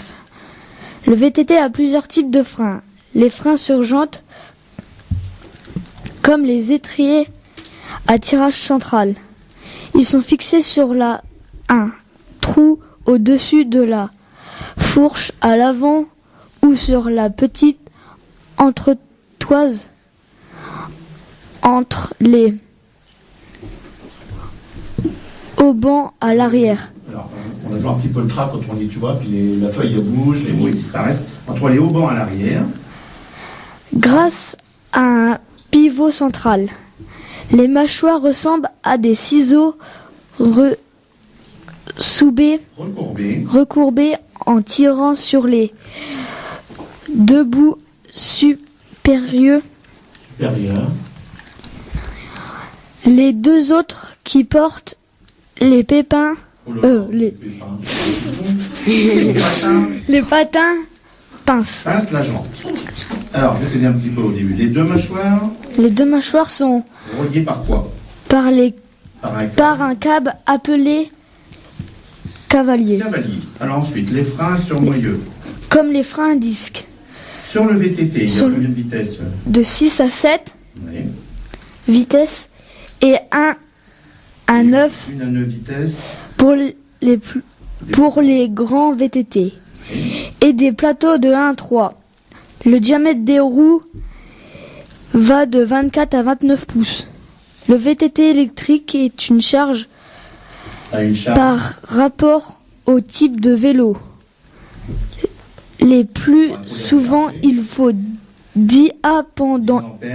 [SPEAKER 6] Le VTT a plusieurs types de freins. Les freins sur jante, comme les étriers à tirage central. Ils sont fixés sur un trou au-dessus de la fourche à l'avant ou sur la petite entretoise entre les haubans à l'arrière.
[SPEAKER 1] Alors, on a joué un petit peu le trac quand on dit, tu vois, puis la feuille bouge, les mots ils disparaissent. Entre les haubans à l'arrière.
[SPEAKER 6] Grâce à un pivot central, les mâchoires ressemblent à des ciseaux recourbés en tirant sur les deux bouts supérieurs. Les deux autres qui portent les pépins, les patins pince
[SPEAKER 1] la jante. Alors, je vais t'aider un petit peu au début. Les deux mâchoires
[SPEAKER 6] sont
[SPEAKER 1] reliées par quoi?
[SPEAKER 6] Par un câble appelé cavalier.
[SPEAKER 1] Alors ensuite, les freins surnoyeux.
[SPEAKER 6] Comme les freins à disque.
[SPEAKER 1] Sur le VTT, il y a combien de vitesses?
[SPEAKER 6] De 6 à 7 vitesses et 1 à 9
[SPEAKER 1] Une à 9 vitesses
[SPEAKER 6] pour les grands VTT. Et des plateaux de 1 à 3. Le diamètre des roues va de 24 à 29 pouces. Le VTT électrique est une charge par rapport au type de vélo. Les plus souvent, il faut 10 A pendant 1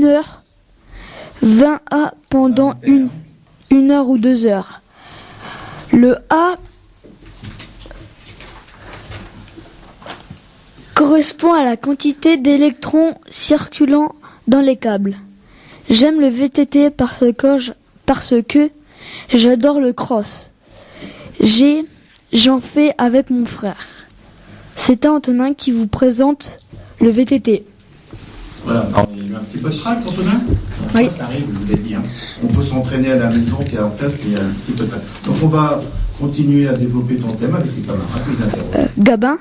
[SPEAKER 6] heure, 20 A pendant une heure ou 2 heures. Le A correspond à la quantité d'électrons circulant dans les câbles. J'aime le VTT parce que j'adore le cross. J'en fais avec mon frère. C'est Antonin qui vous présente le VTT.
[SPEAKER 1] Voilà, alors, il y a eu un petit peu de trac, Antonin.
[SPEAKER 6] Oui.
[SPEAKER 1] Ça arrive, je vous l'ai dit. Hein. On peut s'entraîner à la maison, puis en place, il y a un petit peu de trac. Donc on va continuer à développer ton thème avec les camarades.
[SPEAKER 6] Gabin.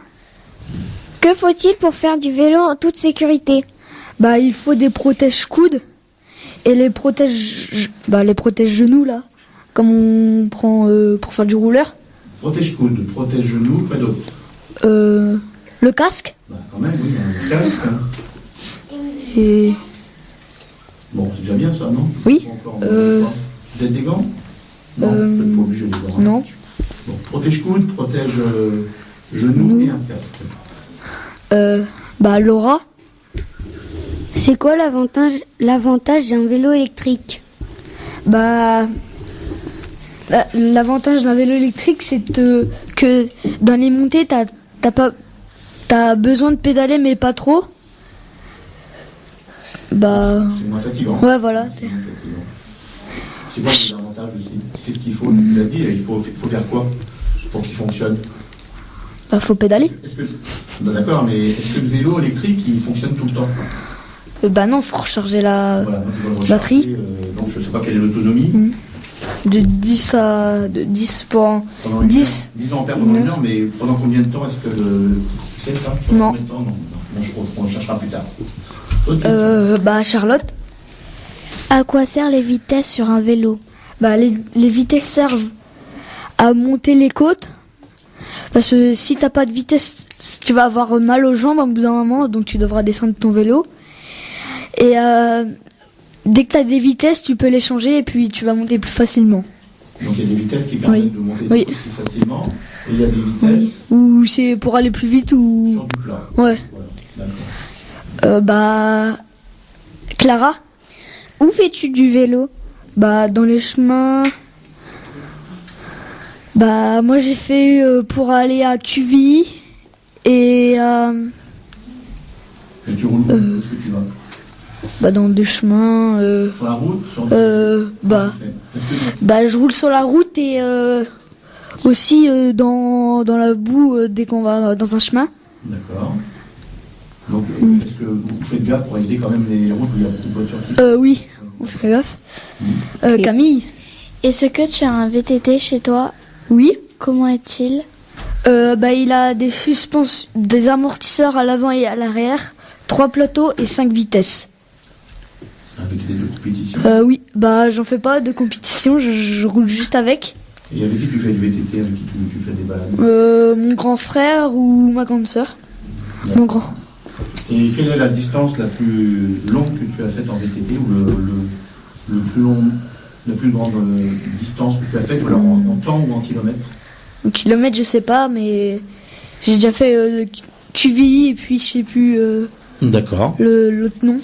[SPEAKER 5] Que faut-il pour faire du vélo en toute sécurité?
[SPEAKER 6] Il faut des protège-coudes et les protège-genoux là, comme on prend pour faire du rouleur.
[SPEAKER 1] Protège-coudes, protège-genoux, quoi d'autre?
[SPEAKER 6] Le casque.
[SPEAKER 1] Quand même, oui, un casque. Hein.
[SPEAKER 6] Et...
[SPEAKER 1] Bon, c'est déjà bien ça, non?
[SPEAKER 6] Oui.
[SPEAKER 1] Peut-être des gants? Non, peut-être pas obligé des gants.
[SPEAKER 6] Non.
[SPEAKER 1] Bon, protège-coudes, protège-genoux et un casque.
[SPEAKER 6] Laura.
[SPEAKER 3] C'est quoi l'avantage d'un vélo électrique?
[SPEAKER 6] L'avantage d'un vélo électrique, c'est que dans les montées, t'as besoin de pédaler, mais pas trop.
[SPEAKER 1] C'est moins fatigant.
[SPEAKER 6] Ouais, voilà.
[SPEAKER 1] C'est moins fatigant. C'est quoi les avantages aussi? Qu'est-ce qu'il faut? Tu l'as dit, il faut faire quoi pour qu'il fonctionne?
[SPEAKER 6] Faut pédaler.
[SPEAKER 1] D'accord, mais est-ce que le vélo électrique, il fonctionne tout le temps?
[SPEAKER 6] Non, faut recharger la batterie.
[SPEAKER 1] Donc je ne sais pas quelle est l'autonomie.
[SPEAKER 6] de 10 pour
[SPEAKER 1] Pendant
[SPEAKER 6] 10.
[SPEAKER 1] Disons on perd pendant une heure, mais pendant combien de temps est-ce que tu sais ça?
[SPEAKER 6] Non.
[SPEAKER 1] Combien de temps? Non, on cherchera plus tard. Autre question.
[SPEAKER 6] Charlotte.
[SPEAKER 2] À quoi servent les vitesses sur un vélo?
[SPEAKER 6] Les vitesses servent à monter les côtes. Parce que si t'as pas de vitesse, tu vas avoir mal aux jambes au bout d'un moment, donc tu devras descendre ton vélo. Et dès que tu as des vitesses, tu peux les changer et puis tu vas monter plus facilement.
[SPEAKER 1] Donc il y a des vitesses qui permettent de monter
[SPEAKER 6] Oui.
[SPEAKER 1] plus facilement. Et il y a des vitesses
[SPEAKER 6] Ou c'est pour aller plus vite ou...
[SPEAKER 1] sur du plat.
[SPEAKER 6] Ouais.
[SPEAKER 1] Voilà, d'accord.
[SPEAKER 6] Clara,
[SPEAKER 4] Où fais-tu du vélo?
[SPEAKER 6] dans les chemins... moi j'ai fait pour aller à QVI et
[SPEAKER 1] Et tu roules où? Où est-ce que tu vas?
[SPEAKER 6] dans des chemins...
[SPEAKER 1] Sur la route?
[SPEAKER 6] je roule sur la route et aussi dans la boue dès qu'on va dans un chemin.
[SPEAKER 1] D'accord. Donc, est-ce que vous faites gaffe pour éviter quand même les routes où il y a beaucoup de voitures qui...
[SPEAKER 6] Oui, on fait gaffe. Camille?
[SPEAKER 2] Est-ce que tu as un VTT chez toi?
[SPEAKER 6] Oui.
[SPEAKER 2] Comment est-il?
[SPEAKER 6] Il a des amortisseurs à l'avant et à l'arrière, 3 plateaux et 5 vitesses.
[SPEAKER 1] Un VTT de compétition?
[SPEAKER 6] Oui, j'en fais pas de compétition, je roule juste avec.
[SPEAKER 1] Et avec qui tu fais du VTT? Avec qui tu fais des balades?
[SPEAKER 6] Mon grand frère ou ma grande sœur.
[SPEAKER 1] D'accord.
[SPEAKER 6] Mon grand.
[SPEAKER 1] Et quelle est la distance la plus longue que tu as faite en VTT ou la plus grande distance que tu as faite, ou alors en temps ou en kilomètres?
[SPEAKER 6] En kilomètres, je sais pas, mais j'ai déjà fait QVI et puis je sais plus
[SPEAKER 1] D'accord.
[SPEAKER 6] l'autre nom.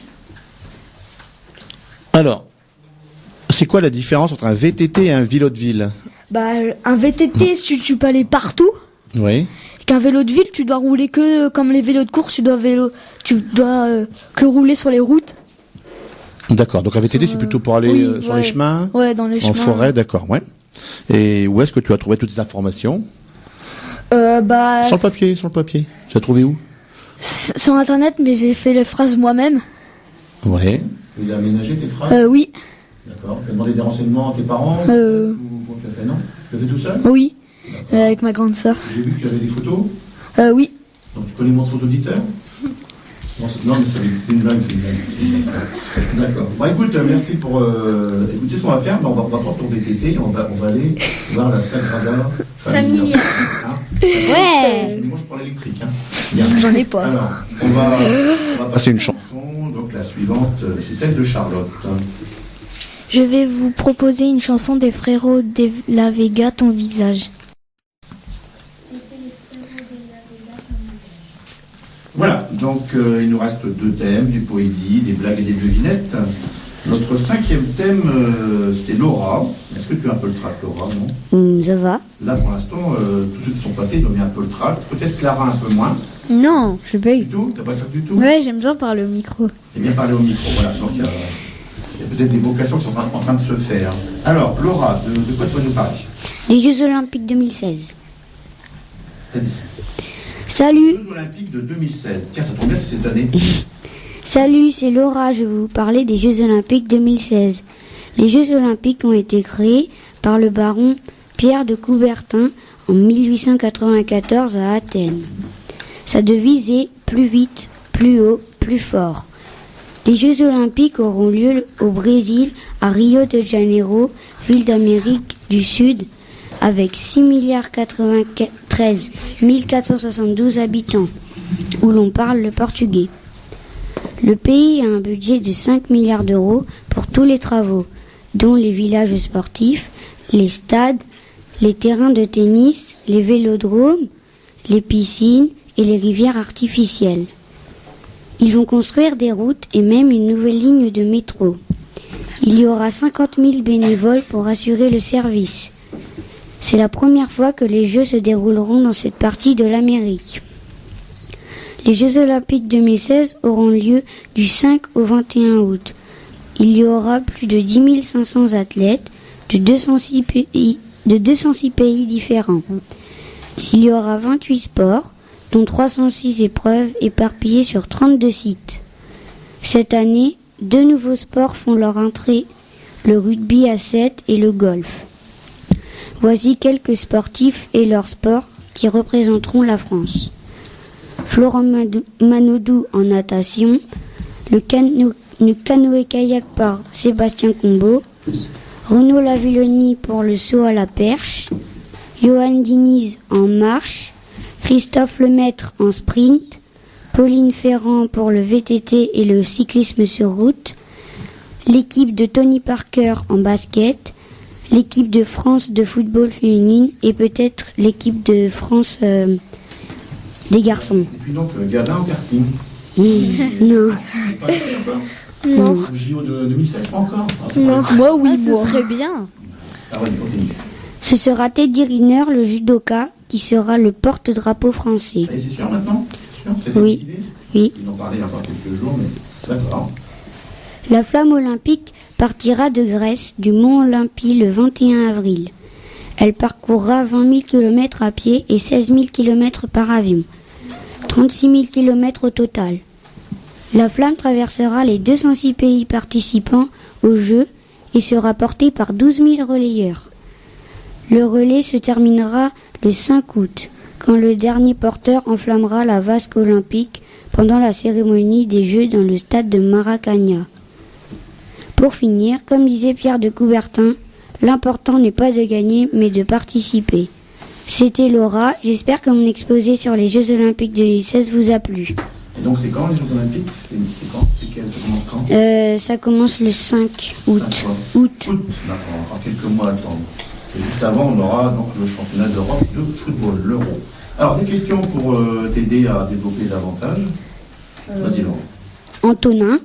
[SPEAKER 1] Alors, c'est quoi la différence entre un VTT et un vélo de ville?
[SPEAKER 6] Un VTT, tu peux aller partout.
[SPEAKER 1] Oui.
[SPEAKER 6] Qu'un vélo de ville, tu dois rouler que comme les vélos de course, tu dois que rouler sur les routes.
[SPEAKER 1] D'accord. Donc un VTT, c'est plutôt pour aller sur les chemins,
[SPEAKER 6] ouais, dans les chemins,
[SPEAKER 1] en forêt, d'accord, ouais. Et où est-ce que tu as trouvé toutes ces informations? Sur le papier. Tu as trouvé où?
[SPEAKER 6] Sur Internet, mais j'ai fait les phrases moi-même.
[SPEAKER 1] Ouais. Tu as aménagé tes phrases?
[SPEAKER 6] Oui.
[SPEAKER 1] D'accord. Tu as demandé des renseignements à tes parents? Ou tu as fait, non? Tu l'as fait tout seul?
[SPEAKER 6] Oui. Avec ma grande sœur.
[SPEAKER 1] J'ai vu que tu avais des photos?
[SPEAKER 6] Oui.
[SPEAKER 1] Donc tu peux les montrer aux auditeurs? Non, mais c'était une blague, c'est une blague. D'accord. Bon, écoute, merci pour... Écoutez, ce qu'on va faire, on va prendre ton VTT et on va aller voir la Sagrada Familia. Hein?
[SPEAKER 4] Ouais.
[SPEAKER 1] Moi, je prends l'électrique. Hein.
[SPEAKER 6] J'en ai pas.
[SPEAKER 1] Alors, on va passer une chanson. Donc la suivante, c'est celle de Charlotte.
[SPEAKER 2] Je vais vous proposer une chanson des Frérots de la Vega, Ton visage.
[SPEAKER 1] Voilà, donc il nous reste 2 thèmes, des poésies, des blagues et des devinettes. Notre 5e thème, c'est Laura. Est-ce que tu as un peu le trac, Laura, non?
[SPEAKER 3] Ça va.
[SPEAKER 1] Là, pour l'instant, tous ceux qui sont passés, ils ont mis un peu le trac. Peut-être Clara un peu moins.
[SPEAKER 4] Non, je sais pas
[SPEAKER 1] Du
[SPEAKER 4] eu.
[SPEAKER 1] tout? T'as pas le trac du tout?
[SPEAKER 4] Ouais, j'aime bien parler au micro.
[SPEAKER 1] C'est bien parler au micro, voilà. Donc il y a peut-être des vocations qui sont en train de se faire. Alors, Laura, de quoi tu vas nous parler?
[SPEAKER 3] Les Jeux Olympiques 2016.
[SPEAKER 1] Vas-y.
[SPEAKER 3] Salut.
[SPEAKER 1] Jeux Olympiques de 2016. Tiens, ça tombe bien, c'est cette année.
[SPEAKER 3] Salut, c'est Laura, je vais vous parler des Jeux Olympiques 2016. Les Jeux Olympiques ont été créés par le baron Pierre de Coubertin en 1894 à Athènes. Sa devise est « plus vite, plus haut, plus fort ». Les Jeux Olympiques auront lieu au Brésil, à Rio de Janeiro, ville d'Amérique du Sud, avec 6,93 472 habitants, où l'on parle le portugais. Le pays a un budget de 5 milliards d'euros pour tous les travaux, dont les villages sportifs, les stades, les terrains de tennis, les vélodromes, les piscines et les rivières artificielles. Ils vont construire des routes et même une nouvelle ligne de métro. Il y aura 50 000 bénévoles pour assurer le service. C'est la première fois que les Jeux se dérouleront dans cette partie de l'Amérique. Les Jeux Olympiques 2016 auront lieu du 5 au 21 août. Il y aura plus de 10 500 athlètes de 206 pays différents. Il y aura 28 sports, dont 306 épreuves éparpillées sur 32 sites. Cette année, 2 nouveaux sports font leur entrée le rugby à 7 et le golf. Voici quelques sportifs et leurs sports qui représenteront la France. Florent Manodou en natation, le canoë-kayak par Sébastien Combeau, Renaud Lavilloni pour le saut à la perche, Johan Diniz en marche, Christophe Lemaître en sprint, Pauline Ferrand pour le VTT et le cyclisme sur route, l'équipe de Tony Parker en basket, l'équipe de France de football féminine et peut-être l'équipe de France des garçons.
[SPEAKER 1] Et puis donc, Gabin en karting.
[SPEAKER 3] Non.
[SPEAKER 5] Non.
[SPEAKER 1] Au JO de 2016, pas encore.
[SPEAKER 5] Non.
[SPEAKER 6] Moi, oui,
[SPEAKER 4] Ce serait bien.
[SPEAKER 1] Ah, vas-y, continue.
[SPEAKER 3] Ce sera Teddy Riner, le judoka, qui sera le porte-drapeau français.
[SPEAKER 1] Ça y est, c'est sûr maintenant? C'est sûr? C'est
[SPEAKER 3] Oui.
[SPEAKER 1] décidé?
[SPEAKER 3] Oui.
[SPEAKER 1] Ils en parlaient il y a encore quelques jours, mais d'accord.
[SPEAKER 3] La flamme olympique partira de Grèce, du mont Olympie, le 21 avril. Elle parcourra 20 000 km à pied et 16 000 km par avion. 36 000 km au total. La flamme traversera les 206 pays participants aux Jeux et sera portée par 12 000 relayeurs. Le relais se terminera le 5 août, quand le dernier porteur enflammera la vasque olympique pendant la cérémonie des Jeux dans le stade de Maracanã. Pour finir, comme disait Pierre de Coubertin, l'important n'est pas de gagner, mais de participer. C'était Laura, j'espère que mon exposé sur les Jeux Olympiques de 2016 vous a plu.
[SPEAKER 1] Et donc, c'est quand les Jeux Olympiques? C'est quand? C'est quel? Ça commence quand?
[SPEAKER 3] Ça commence le 5 août.
[SPEAKER 1] 5 mois.
[SPEAKER 3] Août.
[SPEAKER 1] D'accord, encore quelques mois à attendre. Et juste avant, on aura donc le championnat d'Europe de football, l'Euro. Alors, des questions pour t'aider à développer davantage. Vas-y, Laurent.
[SPEAKER 3] Antonin,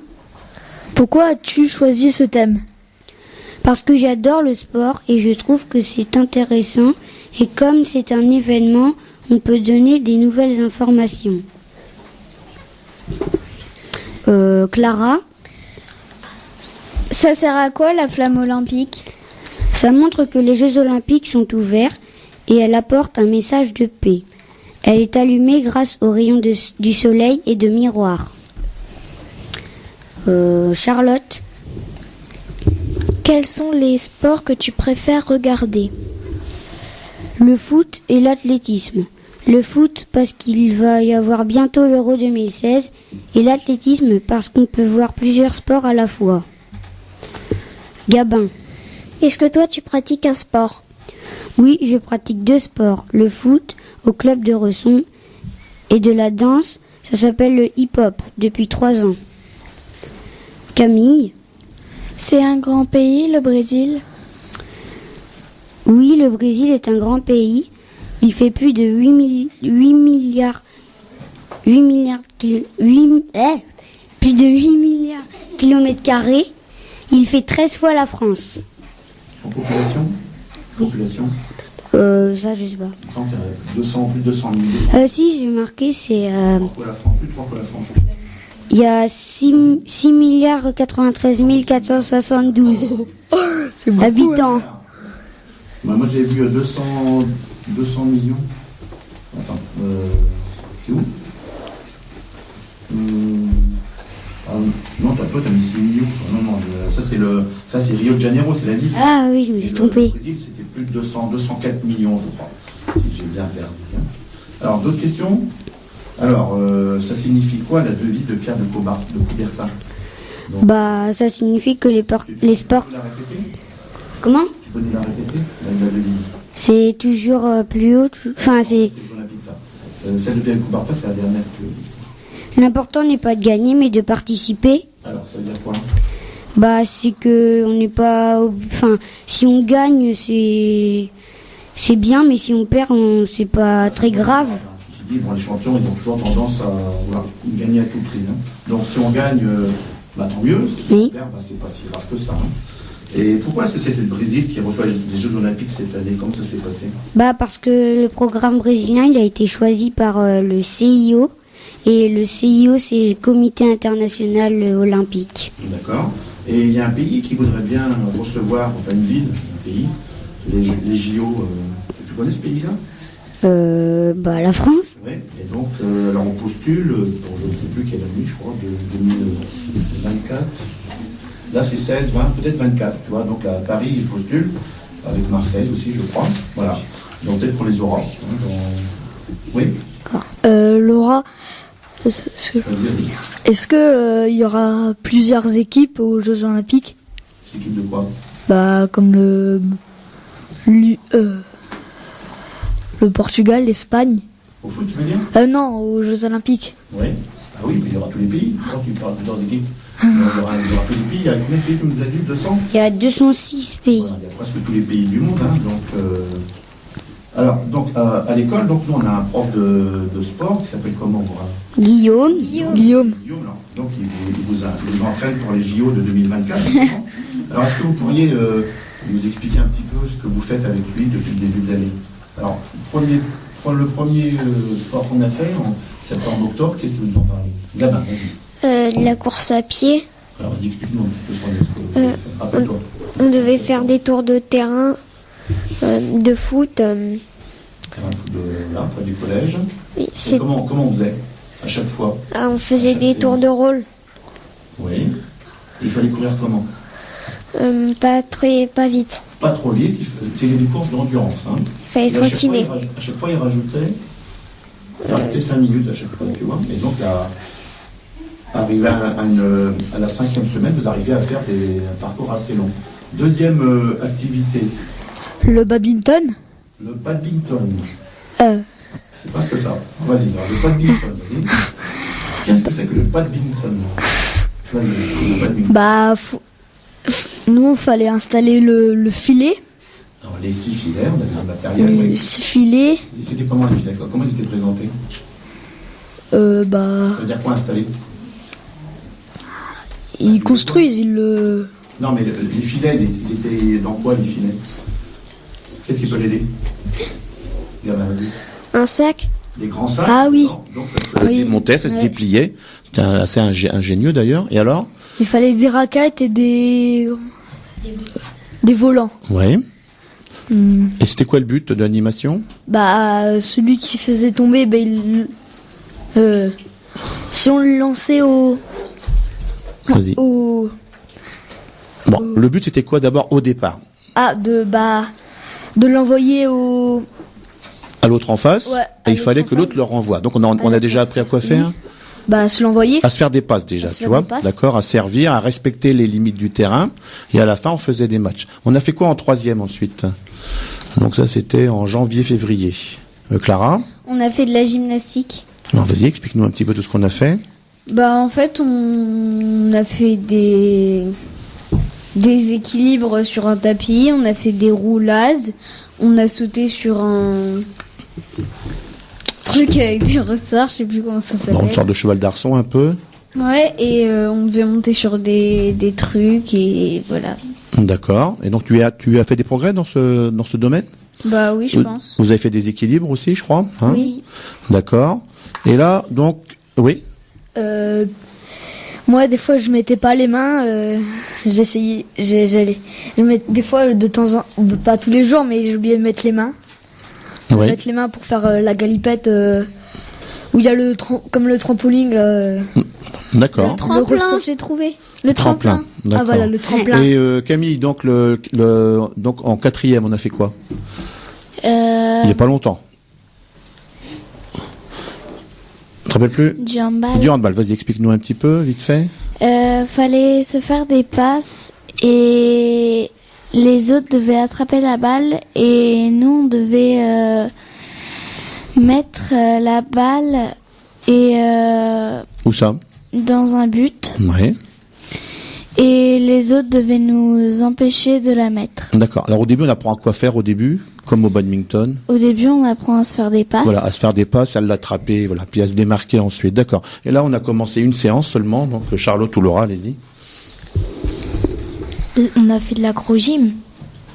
[SPEAKER 6] Pourquoi as-tu choisi ce thème?
[SPEAKER 3] parce que j'adore le sport et je trouve que c'est intéressant et comme c'est un événement, on peut donner des nouvelles informations. Clara,
[SPEAKER 4] Ça sert à quoi la flamme olympique?
[SPEAKER 3] ça montre que les Jeux Olympiques sont ouverts et elle apporte un message de paix. Elle est allumée grâce aux rayons du soleil et de miroirs. Charlotte,
[SPEAKER 5] Quels sont les sports que tu préfères regarder?
[SPEAKER 3] le foot et l'athlétisme. Le foot parce qu'il va y avoir bientôt l'Euro 2016 et l'athlétisme parce qu'on peut voir plusieurs sports à la fois. Gabin,
[SPEAKER 5] Est-ce que toi tu pratiques un sport?
[SPEAKER 3] oui, je pratique 2 sports, le foot au club de Resson et de la danse, ça s'appelle le hip-hop depuis 3 ans. Camille,
[SPEAKER 2] C'est un grand pays, le Brésil.
[SPEAKER 3] oui, le Brésil est un grand pays. Il fait plus de 8 milliards kilomètres carrés. Il fait 13 fois la France.
[SPEAKER 1] En population? Population?
[SPEAKER 3] Ça, je sais pas.
[SPEAKER 1] Il me semble qu'il y a plus de 200 000.
[SPEAKER 3] Si, j'ai marqué, c'est...
[SPEAKER 1] 3 fois la France, plus de 3 fois la France.
[SPEAKER 3] Il y a 6 milliards 93 472 habitants.
[SPEAKER 1] Bah, moi, j'ai vu 200 millions. Attends, c'est où? Non, toi, t'as mis 6 millions. Non, ça c'est Rio de Janeiro, c'est la ville.
[SPEAKER 3] Ah oui, je me suis trompé.
[SPEAKER 1] Le Brésil, c'était plus de 204 millions, je crois. Si j'ai bien regardé. Alors, d'autres questions? Alors, ça signifie quoi la devise de Pierre de Coubertin? Donc,
[SPEAKER 3] Bah, ça signifie que les sports...
[SPEAKER 1] Tu peux la répéter?
[SPEAKER 3] Comment?
[SPEAKER 1] Tu peux nous la répéter? La devise.
[SPEAKER 3] C'est toujours plus haut. Enfin, c'est...
[SPEAKER 1] C'est les Olympiques, ça. Celle de Pierre de Coubertin, c'est la dernière que...
[SPEAKER 3] L'important n'est pas de gagner, mais de participer.
[SPEAKER 1] Alors, ça veut dire quoi?
[SPEAKER 3] Bah, c'est que on n'est pas... Enfin, si on gagne, c'est bien, mais si on perd, c'est pas très grave.
[SPEAKER 1] Ceci dit, bon, les champions, ils ont toujours tendance à vouloir gagner à tout prix. Hein. Donc, si on gagne, bah, tant mieux. Si
[SPEAKER 3] Oui.
[SPEAKER 1] on perd, bah, c'est pas si grave que ça. Hein. Et pourquoi est-ce que c'est le Brésil qui reçoit les Jeux Olympiques cette année? Comment ça s'est passé?
[SPEAKER 3] Bah, parce que le programme brésilien, il a été choisi par le CIO. Et le CIO, c'est le Comité international olympique.
[SPEAKER 1] D'accord. Et il y a un pays qui voudrait bien recevoir, enfin une ville, un pays, les JO. Tu connais ce pays-là?
[SPEAKER 3] Bah, la France.
[SPEAKER 1] Oui. Et donc, alors on postule pour je ne sais plus quelle année, je crois, de 2024. Là, c'est 16, 20, peut-être 24, tu vois. Donc là, Paris, il postule, avec Marseille aussi, je crois. Voilà. Donc peut-être qu'on les aura. Oui.
[SPEAKER 6] Laura,
[SPEAKER 1] Vas-y, vas-y.
[SPEAKER 6] est-ce que il y aura plusieurs équipes aux Jeux Olympiques?
[SPEAKER 1] L'équipe de quoi?
[SPEAKER 6] Bah, comme le Portugal, l'Espagne.
[SPEAKER 1] Au foot, tu veux dire?
[SPEAKER 6] Non, aux Jeux Olympiques.
[SPEAKER 1] Oui. Ah oui, mais il y aura tous les pays. Alors, tu parles de plusieurs équipes. Il y aura tous les pays. Il y a combien de pays, tu nous as dit? 200?
[SPEAKER 3] Il y a 206 pays.
[SPEAKER 1] Voilà, il y a presque tous les pays du monde. Hein, alors, donc, à l'école, donc, nous, on a un prof de sport qui s'appelle comment, Laura?
[SPEAKER 3] Guillaume.
[SPEAKER 6] Guillaume.
[SPEAKER 1] Guillaume, là. Donc, il vous entraîne pour les JO de 2024. Alors, est-ce que vous pourriez nous expliquer un petit peu ce que vous faites avec lui depuis le début de l'année? Alors, le premier sport qu'on a fait en septembre-octobre, qu'est-ce que vous en parlez? Gabin, vas-y.
[SPEAKER 5] La course à pied.
[SPEAKER 1] Alors, vas-y, explique-nous un petit peu sur ce que vous avez fait. Rappelle-toi.
[SPEAKER 5] On devait faire des tours de terrain de foot.
[SPEAKER 1] Terrain de foot là, près du collège.
[SPEAKER 5] Oui,
[SPEAKER 1] Et comment on faisait à chaque fois?
[SPEAKER 5] on faisait des tours de rôle.
[SPEAKER 1] Oui. Et il fallait courir comment?
[SPEAKER 5] Pas vite.
[SPEAKER 1] Pas trop vite, c'était des courses d'endurance. Hein.
[SPEAKER 5] Il fallait
[SPEAKER 1] Et
[SPEAKER 5] trottiner.
[SPEAKER 1] à chaque fois, il rajoutait 5 minutes à chaque fois, tu vois. Et donc, arrivé à la 5e semaine, vous arrivez à faire un parcours assez long. Deuxième activité,
[SPEAKER 6] Le badminton.
[SPEAKER 1] le badminton.
[SPEAKER 6] Euh,
[SPEAKER 1] C'est pas ce que ça. Vas-y, alors, le badminton, vas-y. Qu'est-ce que c'est que le badminton? Vas-y, le badminton.
[SPEAKER 6] bah, nous, il fallait installer le filet.
[SPEAKER 1] Alors, les 6 filets, on avait le matériel.
[SPEAKER 6] Les
[SPEAKER 1] Oui.
[SPEAKER 6] 6 filets.
[SPEAKER 1] Et c'était comment les filets? Comment ils étaient présentés?
[SPEAKER 6] Bah,
[SPEAKER 1] Ça veut dire quoi installer?
[SPEAKER 6] ils construisent, ils le.
[SPEAKER 1] Non, mais les filets, ils étaient dans quoi, les filets? Qu'est-ce qui peut l'aider? Gamin, vas-y.
[SPEAKER 5] Un sac.
[SPEAKER 1] Des grands sacs.
[SPEAKER 6] Ah oui.
[SPEAKER 1] Donc ça se
[SPEAKER 6] Oui.
[SPEAKER 1] démontait, ça se
[SPEAKER 6] Ouais.
[SPEAKER 1] dépliait. C'était assez ingénieux d'ailleurs. Et alors?
[SPEAKER 6] Il fallait des raquettes et des volants.
[SPEAKER 1] Oui.
[SPEAKER 6] Hmm.
[SPEAKER 1] Et c'était quoi le but de l'animation?
[SPEAKER 6] Bah, celui qui faisait tomber, bah, si on le lançait
[SPEAKER 1] Vas-y. Bon, le but c'était quoi d'abord au départ?
[SPEAKER 6] De l'envoyer
[SPEAKER 1] À l'autre en face,
[SPEAKER 6] Ouais,
[SPEAKER 1] et
[SPEAKER 6] à
[SPEAKER 1] il fallait
[SPEAKER 6] l'autre
[SPEAKER 1] que
[SPEAKER 6] en
[SPEAKER 1] l'autre
[SPEAKER 6] face.
[SPEAKER 1] le renvoie. Donc on a déjà appris à quoi faire?
[SPEAKER 6] se l'envoyer.
[SPEAKER 1] À se faire des passes déjà,
[SPEAKER 6] À se
[SPEAKER 1] tu
[SPEAKER 6] faire
[SPEAKER 1] vois,
[SPEAKER 6] des passes.
[SPEAKER 1] d'accord, à servir, à respecter les limites du terrain, et à la fin on faisait des matchs. On a fait quoi en 3e ensuite? Donc ça c'était en janvier-février. Clara?
[SPEAKER 4] On a fait de la gymnastique.
[SPEAKER 1] Alors vas-y, explique-nous un petit peu tout ce qu'on a fait.
[SPEAKER 4] Bah en fait on a fait des équilibres sur un tapis, on a fait des roulades, on a sauté sur un truc avec des ressorts, je sais plus comment ça
[SPEAKER 1] Bon, une
[SPEAKER 4] s'appelle.
[SPEAKER 1] sorte de cheval d'arçon un peu.
[SPEAKER 4] Ouais, et on devait monter sur des trucs et voilà.
[SPEAKER 1] D'accord. Et donc tu as fait des progrès dans ce domaine?
[SPEAKER 4] Bah oui, je pense.
[SPEAKER 1] Vous avez fait des équilibres aussi, je crois, hein?
[SPEAKER 4] Oui.
[SPEAKER 1] D'accord. Et là, donc, oui.
[SPEAKER 6] Moi, des fois, je mettais pas les mains. J'essayais. J'allais. Des fois, de temps en pas tous les jours, mais j'oubliais de mettre les mains.
[SPEAKER 1] Oui.
[SPEAKER 6] Mettre les mains pour faire la galipette. Où il y a comme le trampoline.
[SPEAKER 1] D'accord.
[SPEAKER 4] Le tremplin,
[SPEAKER 6] ressort.
[SPEAKER 4] j'ai trouvé. Le tremplin.
[SPEAKER 1] D'accord.
[SPEAKER 6] Ah voilà, le tremplin.
[SPEAKER 1] Et Camille, donc donc en 4e, on a fait quoi? Il y a pas longtemps. Tu te rappelles plus?
[SPEAKER 2] Du handball.
[SPEAKER 1] Du handball. Vas-y, explique-nous un petit peu, vite fait.
[SPEAKER 2] Fallait se faire des passes et les autres devaient attraper la balle et nous on devait mettre la balle et
[SPEAKER 1] Où ça?
[SPEAKER 2] dans un but
[SPEAKER 1] Ouais.
[SPEAKER 2] et les autres devaient nous empêcher de la mettre.
[SPEAKER 1] D'accord. Alors au début, on apprend à quoi faire au début, comme au badminton.
[SPEAKER 2] Au début, on apprend à se faire des passes.
[SPEAKER 1] Voilà, à se faire des passes, à l'attraper, voilà, puis à se démarquer ensuite. D'accord. Et là, on a commencé une séance seulement. Donc Charlotte ou Laura, allez-y.
[SPEAKER 2] On a fait de l'acro-gym.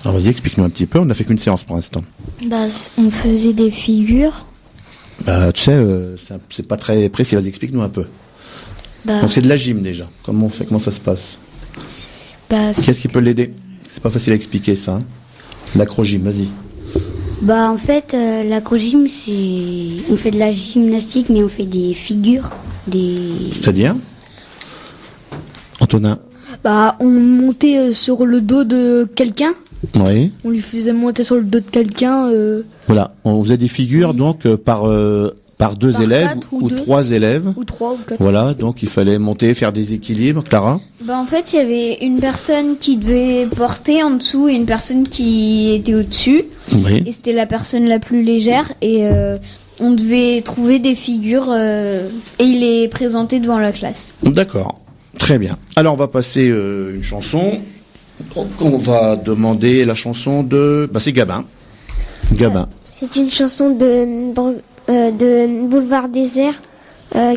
[SPEAKER 1] Alors vas-y, explique-nous un petit peu. On n'a fait qu'une séance pour l'instant.
[SPEAKER 2] Bah, on faisait des figures.
[SPEAKER 1] Bah, tu sais, c'est pas très précis. Vas-y, explique-nous un peu.
[SPEAKER 2] Bah,
[SPEAKER 1] Donc c'est de la gym déjà. Comment on fait? Comment ça se passe?
[SPEAKER 2] bah,
[SPEAKER 1] Qu'est-ce qui peut l'aider? C'est pas facile à expliquer ça. Hein. L'acro-gym, vas-y.
[SPEAKER 3] Bah en fait, l'acro-gym, on fait de la gymnastique, mais on fait des figures,
[SPEAKER 1] C'est-à-dire? Antonin?
[SPEAKER 6] On montait sur le dos de quelqu'un.
[SPEAKER 1] Oui.
[SPEAKER 6] On lui faisait monter sur le dos de quelqu'un.
[SPEAKER 1] Voilà. On faisait des figures donc par 2
[SPEAKER 6] Par
[SPEAKER 1] élèves
[SPEAKER 6] 4 ou
[SPEAKER 1] ou
[SPEAKER 6] 2.
[SPEAKER 1] 3 élèves.
[SPEAKER 6] Ou 3 ou 4.
[SPEAKER 1] Voilà. Donc il fallait monter, faire des équilibres. Clara?
[SPEAKER 4] En fait, il y avait une personne qui devait porter en dessous et une personne qui était au-dessus.
[SPEAKER 1] Oui.
[SPEAKER 4] Et c'était la personne la plus légère. Et on devait trouver des figures et les présenter devant la classe.
[SPEAKER 1] D'accord. Très bien. Alors on va passer une chanson. Donc, on va demander la chanson de... c'est Gabin. Gabin.
[SPEAKER 5] C'est une chanson de Boulevard Désert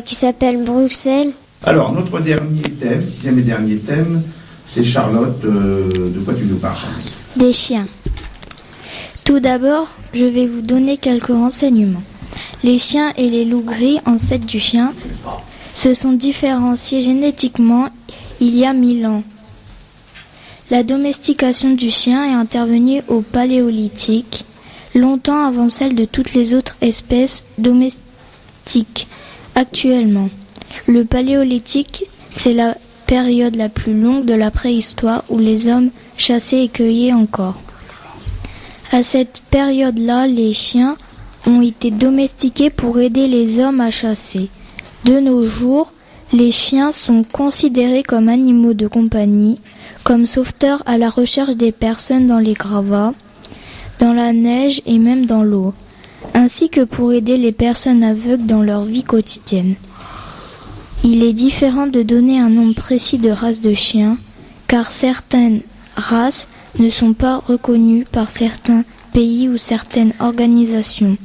[SPEAKER 5] qui s'appelle Bruxelles.
[SPEAKER 1] Alors, notre dernier thème, 6e et dernier thème, c'est Charlotte. De quoi tu nous parles?
[SPEAKER 2] Des chiens. Tout d'abord, je vais vous donner quelques renseignements. Les chiens et les loups gris, ancêtres du chien, se sont différenciés génétiquement il y a 1000 ans. La domestication du chien est intervenue au Paléolithique, longtemps avant celle de toutes les autres espèces domestiques actuellement. Le Paléolithique, c'est la période la plus longue de la préhistoire où les hommes chassaient et cueillaient encore. À cette période-là, les chiens ont été domestiqués pour aider les hommes à chasser. De nos jours, les chiens sont considérés comme animaux de compagnie, comme sauveteurs à la recherche des personnes dans les gravats, dans la neige et même dans l'eau, ainsi que pour aider les personnes aveugles dans leur vie quotidienne. Il est différent de donner un nombre précis de races de chiens, car certaines races ne sont pas reconnues par certains pays ou certaines organisations.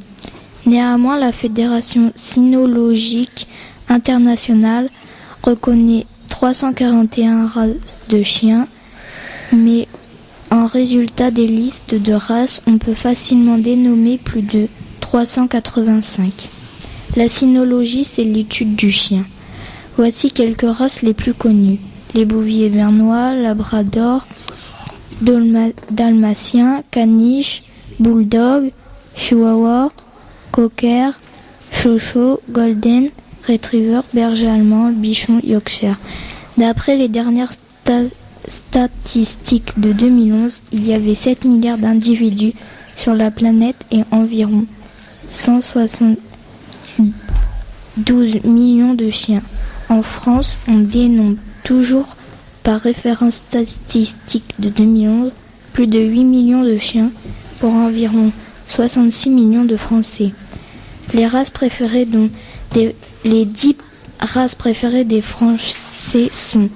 [SPEAKER 2] Néanmoins, la Fédération cynologique internationale reconnaît 341 races de chiens, mais en résultat des listes de races, on peut facilement dénommer plus de 385. La cynologie, c'est l'étude du chien. Voici quelques races les plus connues. Les bouviers bernois, labrador, dalmatien, caniche, bulldog, chihuahua, cocker, chocho, golden, retriever, berger allemand, bichon, yorkshire. D'après les dernières statistiques de 2011, il y avait 7 milliards d'individus sur la planète et environ 172 millions de chiens. En France, on dénombre toujours, par référence statistique de 2011, plus de 8 millions de chiens pour environ 66 millions de Français. Les races préférées les 10 races préférées des Français sont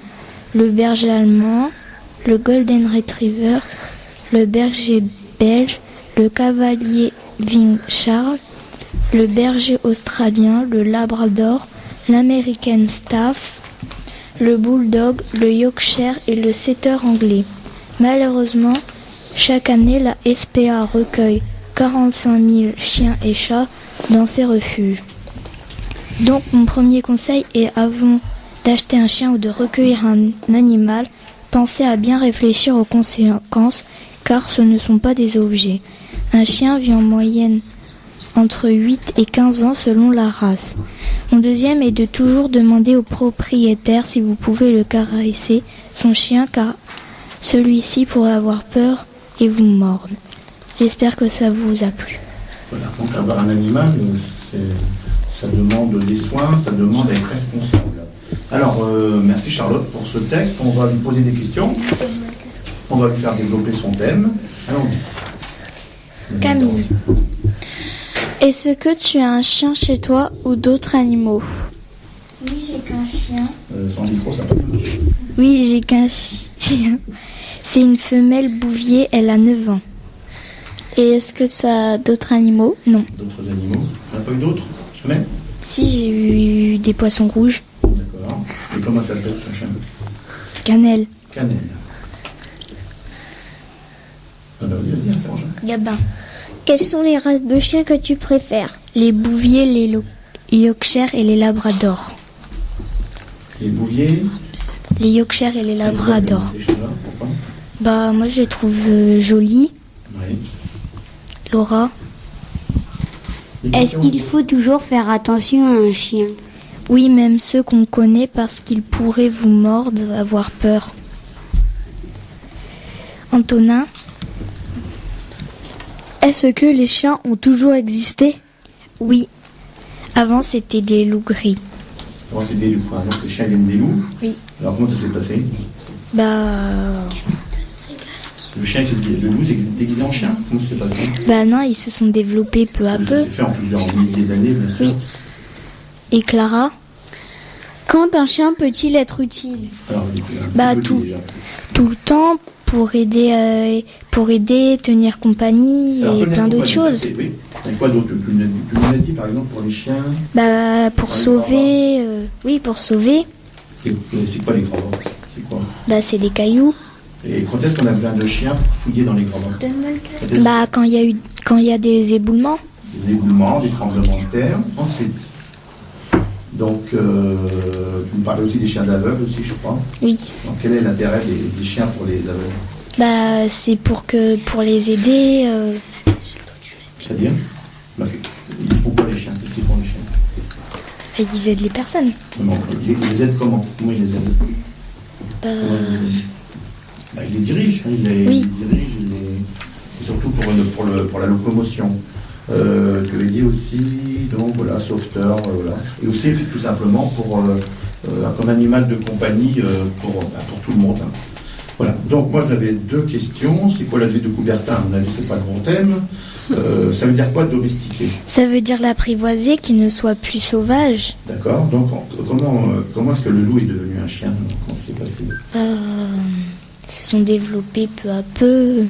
[SPEAKER 2] le berger allemand, le golden retriever, le berger belge, le cavalier King Charles, le berger australien, le labrador, l'american staff, le bulldog, le yorkshire et le setter anglais. Malheureusement, chaque année, la SPA recueille 45 000 chiens et chats dans ses refuges. Donc mon premier conseil est, avant d'acheter un chien ou de recueillir un animal, pensez à bien réfléchir aux conséquences, car ce ne sont pas des objets. Un chien vit en moyenne entre 8 et 15 ans selon la race. Mon deuxième est de toujours demander au propriétaire si vous pouvez le caresser, son chien, car celui-ci pourrait avoir peur et vous mordre. J'espère que ça vous a plu.
[SPEAKER 1] Voilà, donc avoir un animal, ça demande des soins, ça demande à être responsable. Alors, merci Charlotte pour ce texte. On va lui poser des questions. On va lui faire développer son thème. Allons-y.
[SPEAKER 2] Camille. Est-ce que tu as un chien chez toi ou d'autres animaux?
[SPEAKER 3] Oui, j'ai qu'un chien.
[SPEAKER 1] Sans micro, ça va bien marcher.
[SPEAKER 2] Oui, j'ai qu'un chien. C'est une femelle bouvier, elle a 9 ans. Et est-ce que tu as d'autres animaux? Non.
[SPEAKER 1] D'autres animaux? On n'a pas eu d'autres? Jamais?
[SPEAKER 2] Si, j'ai eu des poissons rouges.
[SPEAKER 1] D'accord. Et comment s'appelle ton chien?
[SPEAKER 2] Cannelle.
[SPEAKER 1] Cannelle. Ah bah vas-y, interroge.
[SPEAKER 2] Gabin.
[SPEAKER 5] Quelles sont les races de chiens que tu préfères?
[SPEAKER 2] Les bouviers, les yorkshire et les labradors.
[SPEAKER 1] Les bouviers?
[SPEAKER 2] Les yorkshire et les labradors.
[SPEAKER 1] Ces chiens-là, pourquoi?
[SPEAKER 2] Bah, moi je les trouve jolis.
[SPEAKER 1] Oui.
[SPEAKER 2] Laura?
[SPEAKER 3] Est-ce qu'il faut toujours faire attention à un chien?
[SPEAKER 2] Oui, même ceux qu'on connaît parce qu'ils pourraient vous mordre, avoir peur.
[SPEAKER 6] Antonin. Est-ce que les chiens ont toujours existé? Oui. Avant, c'était des loups gris.
[SPEAKER 1] Bon, c'est des loups, quoi. Donc les chiens viennent des loups.
[SPEAKER 6] Oui.
[SPEAKER 1] Alors comment ça s'est passé? Le chien, le loup, c'est déguisé en chien. Comment ça s'est passé?
[SPEAKER 6] Non, ils se sont développés peu à peu.
[SPEAKER 1] Ça s'est fait en plusieurs milliers d'années, bien sûr.
[SPEAKER 6] Oui. Et Clara?
[SPEAKER 4] Quand un chien peut-il être utile?
[SPEAKER 1] Alors, vas-y, un petit peu
[SPEAKER 6] tout.
[SPEAKER 1] déjà.
[SPEAKER 6] Tout le temps pour aider, tenir compagnie
[SPEAKER 1] Alors,
[SPEAKER 6] et
[SPEAKER 1] tenir
[SPEAKER 6] plein d'autres
[SPEAKER 1] compagnie,
[SPEAKER 6] choses.
[SPEAKER 1] ça, oui. Et quoi d'autre? Tu nous as dit, par exemple, pour les chiens.
[SPEAKER 6] Pour sauver, pour sauver.
[SPEAKER 1] Et c'est quoi les gravats? C'est quoi?
[SPEAKER 6] C'est des cailloux.
[SPEAKER 1] Et quand est-ce qu'on a besoin de chiens pour fouiller dans les gravats?
[SPEAKER 6] Quand il y a des éboulements.
[SPEAKER 1] Des éboulements, des tremblements de terre. Ensuite, donc, tu me parlais aussi des chiens d'aveugles aussi, je crois.
[SPEAKER 6] Oui.
[SPEAKER 1] Donc, quel est l'intérêt des chiens pour les aveugles?
[SPEAKER 6] C'est pour les aider.
[SPEAKER 1] C'est-à-dire? Pourquoi les chiens? Qu'est-ce qu'ils font les chiens?
[SPEAKER 6] Ils aident les personnes.
[SPEAKER 1] Non, ils les aident comment? Comment ils les aident? Ils les dirigent. Ils les dirigent, et surtout pour la locomotion. Que veut dire aussi, donc voilà, sauveteur, voilà. Et aussi tout simplement comme animal de compagnie pour tout le monde. Hein. Voilà. Donc moi j'avais deux questions. C'est quoi la vie de Coubertin? À mon avis, c'est pas le bon thème. Ça veut dire quoi domestiquer?
[SPEAKER 6] Ça veut dire l'apprivoiser, qu'il ne soit plus sauvage.
[SPEAKER 1] D'accord. Donc comment est-ce que le loup est devenu un chien? Comment c'est passé?
[SPEAKER 6] Ils se sont développés peu à peu.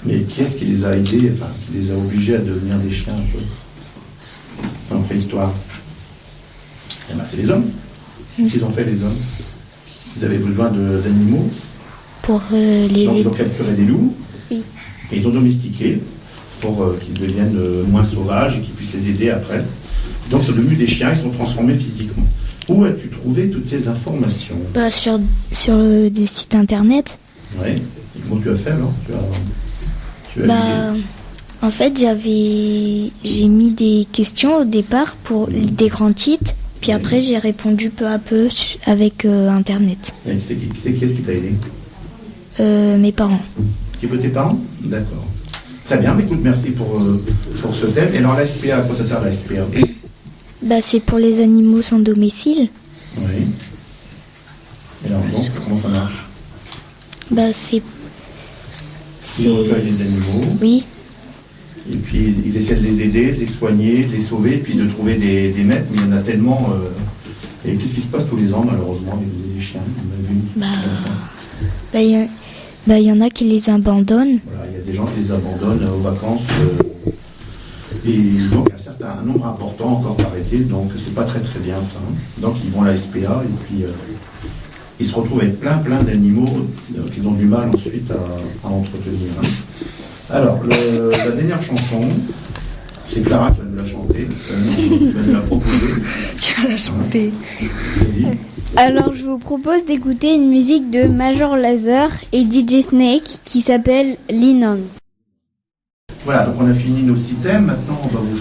[SPEAKER 1] Mais qui est-ce qui les a aidés, enfin, qui les a obligés à devenir des chiens un peu en préhistoire? C'est les hommes. Qu'est-ce qu'ils ont fait, les hommes? Ils avaient besoin d'animaux
[SPEAKER 6] pour les aider.
[SPEAKER 1] Ils ont capturé des loups.
[SPEAKER 6] Oui.
[SPEAKER 1] Et ils ont domestiqué pour qu'ils deviennent moins sauvages et qu'ils puissent les aider après. Donc, c'est devenu des chiens, ils sont transformés physiquement. Où as-tu trouvé toutes ces informations?
[SPEAKER 6] Sur des sites internet.
[SPEAKER 1] Oui. Et comment tu as fait alors?
[SPEAKER 6] En fait, j'ai mis des questions au départ pour des grands titres, puis après j'ai répondu peu à peu avec internet.
[SPEAKER 1] Et qu'est-ce qui t'a aidé?
[SPEAKER 6] Mes parents.
[SPEAKER 1] Un petit peu tes parents? D'accord. Très bien, écoute, merci pour ce thème. Et alors la SPA, à quoi ça sert la SPA?
[SPEAKER 6] C'est pour les animaux sans domicile.
[SPEAKER 1] Oui. Et alors donc, comment ça marche? Ils recueillent les animaux.
[SPEAKER 6] Oui.
[SPEAKER 1] Et puis ils essaient de les aider, de les soigner, de les sauver, puis de trouver des maîtres. Mais il y en a tellement. Et qu'est-ce qui se passe tous les ans, malheureusement, avec des chiens?
[SPEAKER 6] Il y en a qui les abandonnent.
[SPEAKER 1] Voilà, il y a des gens qui les abandonnent aux vacances. Et donc un nombre important encore, paraît-il. Donc c'est pas très très bien ça. Hein. Donc ils vont à la SPA et puis ils se retrouvent avec plein d'animaux qu'ils ont du mal ensuite à entretenir. Hein. Alors, la dernière chanson, c'est Clara qui va nous la chanter, qui va nous la proposer.
[SPEAKER 6] Tu vas la chanter.
[SPEAKER 1] Vas-y.
[SPEAKER 4] Alors, je vous propose d'écouter une musique de Major Lazer et DJ Snake qui s'appelle Lean On.
[SPEAKER 1] Voilà, donc on a fini nos 6 thèmes. Maintenant, on va vous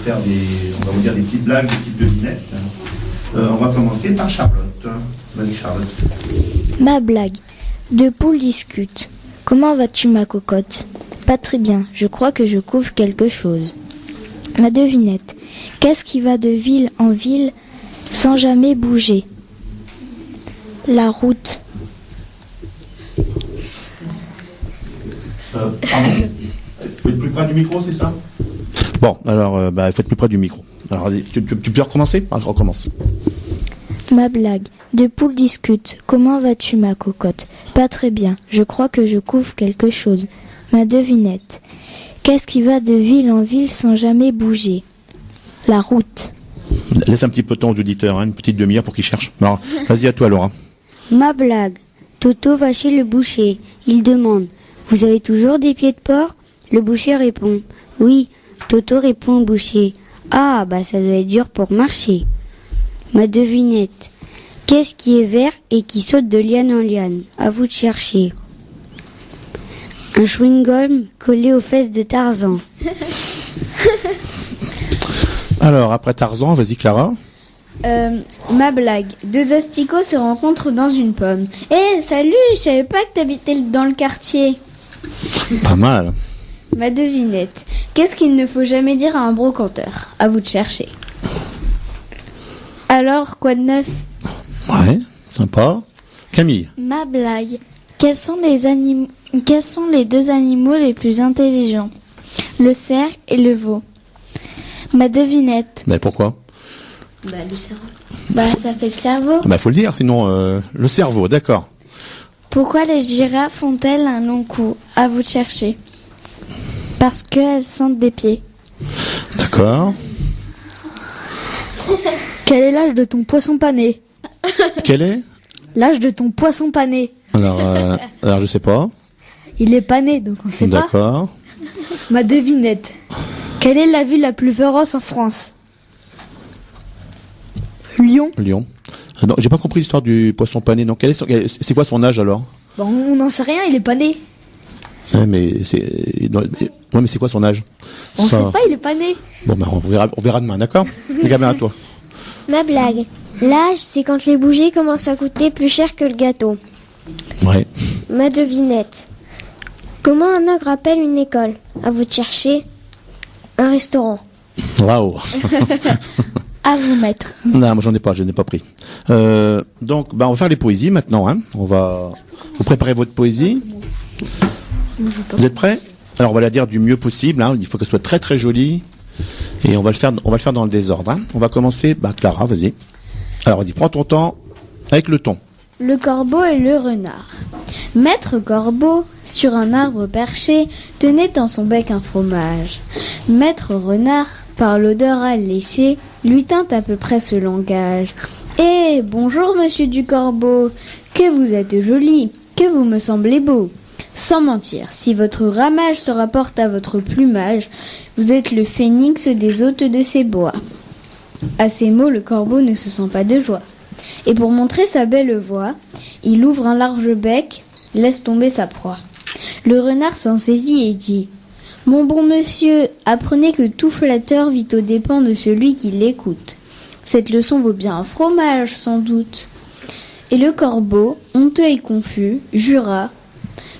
[SPEAKER 1] dire des petites blagues, des petites devinettes. On va commencer par Charlotte. Vas-y, Charlotte.
[SPEAKER 6] Ma blague. 2 poules discutent. Comment vas-tu, ma cocotte? Pas très bien. Je crois que je couvre quelque chose. Ma devinette. Qu'est-ce qui va de ville en ville sans jamais bouger? La route.
[SPEAKER 1] Pardon? Il faut être plus près du micro, c'est ça? Bon, alors, il faut être plus près du micro. Alors, vas-y, tu peux recommencer? Je recommence.
[SPEAKER 6] Ma blague. 2 poules discutent. Comment vas-tu, ma cocotte? Pas très bien. Je crois que je couvre quelque chose. Ma devinette. Qu'est-ce qui va de ville en ville sans jamais bouger? La route.
[SPEAKER 1] Laisse un petit peu de temps aux auditeurs, hein, une petite demi-heure pour qu'ils cherchent. Alors, vas-y, à toi, Laura.
[SPEAKER 3] Ma blague. Toto va chez le boucher. Il demande: vous avez toujours des pieds de porc? Le boucher répond: oui. Toto répond au boucher: ah, ça doit être dur pour marcher. Ma devinette. Qu'est-ce qui est vert et qui saute de liane en liane? À vous de chercher. Un chewing-gum collé aux fesses de Tarzan.
[SPEAKER 1] Alors, après Tarzan, vas-y, Clara.
[SPEAKER 4] Ma blague. 2 asticots se rencontrent dans une pomme. Salut, je savais pas que t'habitais dans le quartier.
[SPEAKER 1] Pas mal.
[SPEAKER 4] Ma devinette. Qu'est-ce qu'il ne faut jamais dire à un brocanteur? À vous de chercher. Alors, quoi de neuf?
[SPEAKER 1] Ouais, sympa. Camille.
[SPEAKER 2] Ma blague. Quels sont les deux animaux les plus intelligents? Le cerf et le veau. Ma devinette.
[SPEAKER 1] Mais pourquoi?
[SPEAKER 6] Le cerveau.
[SPEAKER 2] Ça fait le cerveau.
[SPEAKER 1] Faut le dire, sinon le cerveau, d'accord.
[SPEAKER 2] Pourquoi les girafes ont-elles un long cou? À vous de chercher. Parce qu'elles sentent des pieds.
[SPEAKER 1] D'accord.
[SPEAKER 6] Quel est l'âge de ton poisson pané?
[SPEAKER 1] Quel est?
[SPEAKER 6] L'âge de ton poisson pané.
[SPEAKER 1] Alors je sais pas.
[SPEAKER 6] Il est pané, donc on sait pas.
[SPEAKER 1] D'accord.
[SPEAKER 6] Ma devinette. Quelle est la ville la plus féroce en France? Lyon.
[SPEAKER 1] Lyon. Non, j'ai pas compris l'histoire du poisson pané. Donc c'est quoi son âge alors?
[SPEAKER 6] Bon, on n'en sait rien, il est pané.
[SPEAKER 1] Ouais, mais c'est quoi son âge?
[SPEAKER 6] On sait pas, il est pané.
[SPEAKER 1] Bon, on verra demain, d'accord? Les gamins, à toi.
[SPEAKER 5] Ma blague. L'âge, c'est quand les bougies commencent à coûter plus cher que le gâteau.
[SPEAKER 1] Ouais.
[SPEAKER 5] Ma devinette. Comment un ogre appelle une école? À vous de chercher. Un restaurant.
[SPEAKER 1] Waouh.
[SPEAKER 2] À vous, maître.
[SPEAKER 1] Non, moi je n'ai pas pris. Donc, on va faire les poésies maintenant. Hein. Vous préparez votre poésie. Vous êtes prêts? Alors on va la dire du mieux possible. Hein. Il faut qu'elle soit très très jolie. Et on va le faire dans le désordre. Hein. On va commencer. Clara, vas-y. Alors vas-y, prends ton temps avec le ton.
[SPEAKER 4] Le corbeau et le renard. Maître corbeau, sur un arbre perché, tenait dans son bec un fromage. Maître renard, par l'odeur alléchée, lui tint à peu près ce langage. « Eh, bonjour, monsieur du corbeau, que vous êtes joli, que vous me semblez beau. Sans mentir, si votre ramage se rapporte à votre plumage, vous êtes le phénix des hôtes de ces bois. » À ces mots, le corbeau ne se sent pas de joie. Et pour montrer sa belle voix, il ouvre un large bec, laisse tomber sa proie. Le renard s'en saisit et dit « Mon bon monsieur, apprenez que tout flatteur vit aux dépens de celui qui l'écoute. Cette leçon vaut bien un fromage, sans doute. » Et le corbeau, honteux et confus, jura,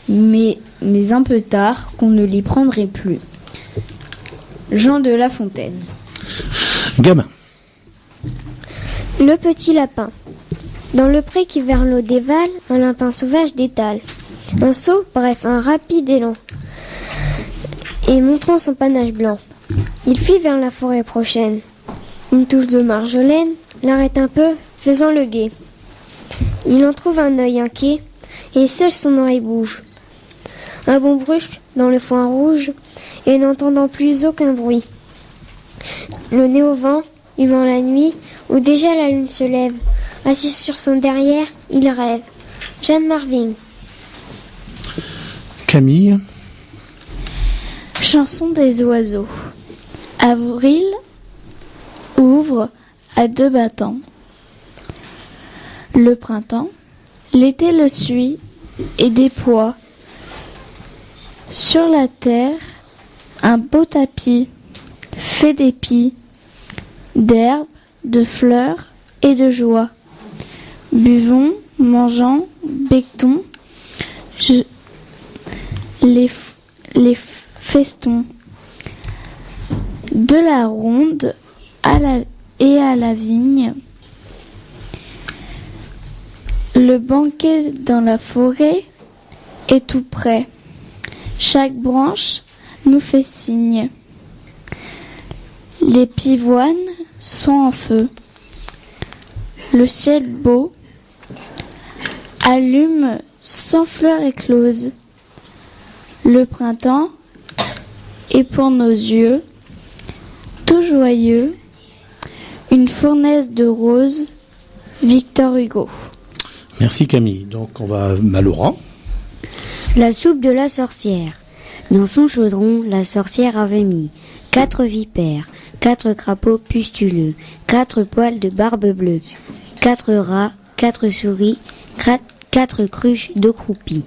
[SPEAKER 4] mais un peu tard, qu'on ne l'y prendrait plus. Jean de La Fontaine.
[SPEAKER 1] Gamin.
[SPEAKER 5] Le petit lapin. Dans le pré qui vers l'eau dévale, un lapin sauvage détale. Un saut, bref, un rapide élan. Et montrant son panache blanc, il fuit vers la forêt prochaine. Une touche de marjolaine l'arrête un peu, faisant le guet. Il en trouve un œil inquiet, et seul son oreille bouge. Un bond brusque dans le foin rouge, et n'entendant plus aucun bruit. Le nez au vent, humant la nuit, où déjà la lune se lève. Assis sur son derrière, il rêve. Jeanne Marvin.
[SPEAKER 1] Camille.
[SPEAKER 2] Chanson des oiseaux. Avril ouvre à deux battants. Le printemps, l'été le suit et déploie sur la terre un beau tapis fait d'épis, d'herbes, de fleurs et de joie. Buvons, mangeons, becquetons, les festons. De la ronde à la vigne, le banquet dans la forêt est tout près. Chaque branche nous fait signe. Les pivoines sont en feu. Le ciel beau allume sans fleurs écloses. Le printemps est pour nos yeux tout joyeux, une fournaise de roses. Victor Hugo.
[SPEAKER 1] Merci Camille. Donc on va à Laura.
[SPEAKER 3] La soupe de la sorcière. Dans son chaudron, la sorcière avait mis 4 vipères, 4 crapauds pustuleux, 4 poils de barbe bleue, 4 rats, 4 souris, 4 cruches d'eau croupie.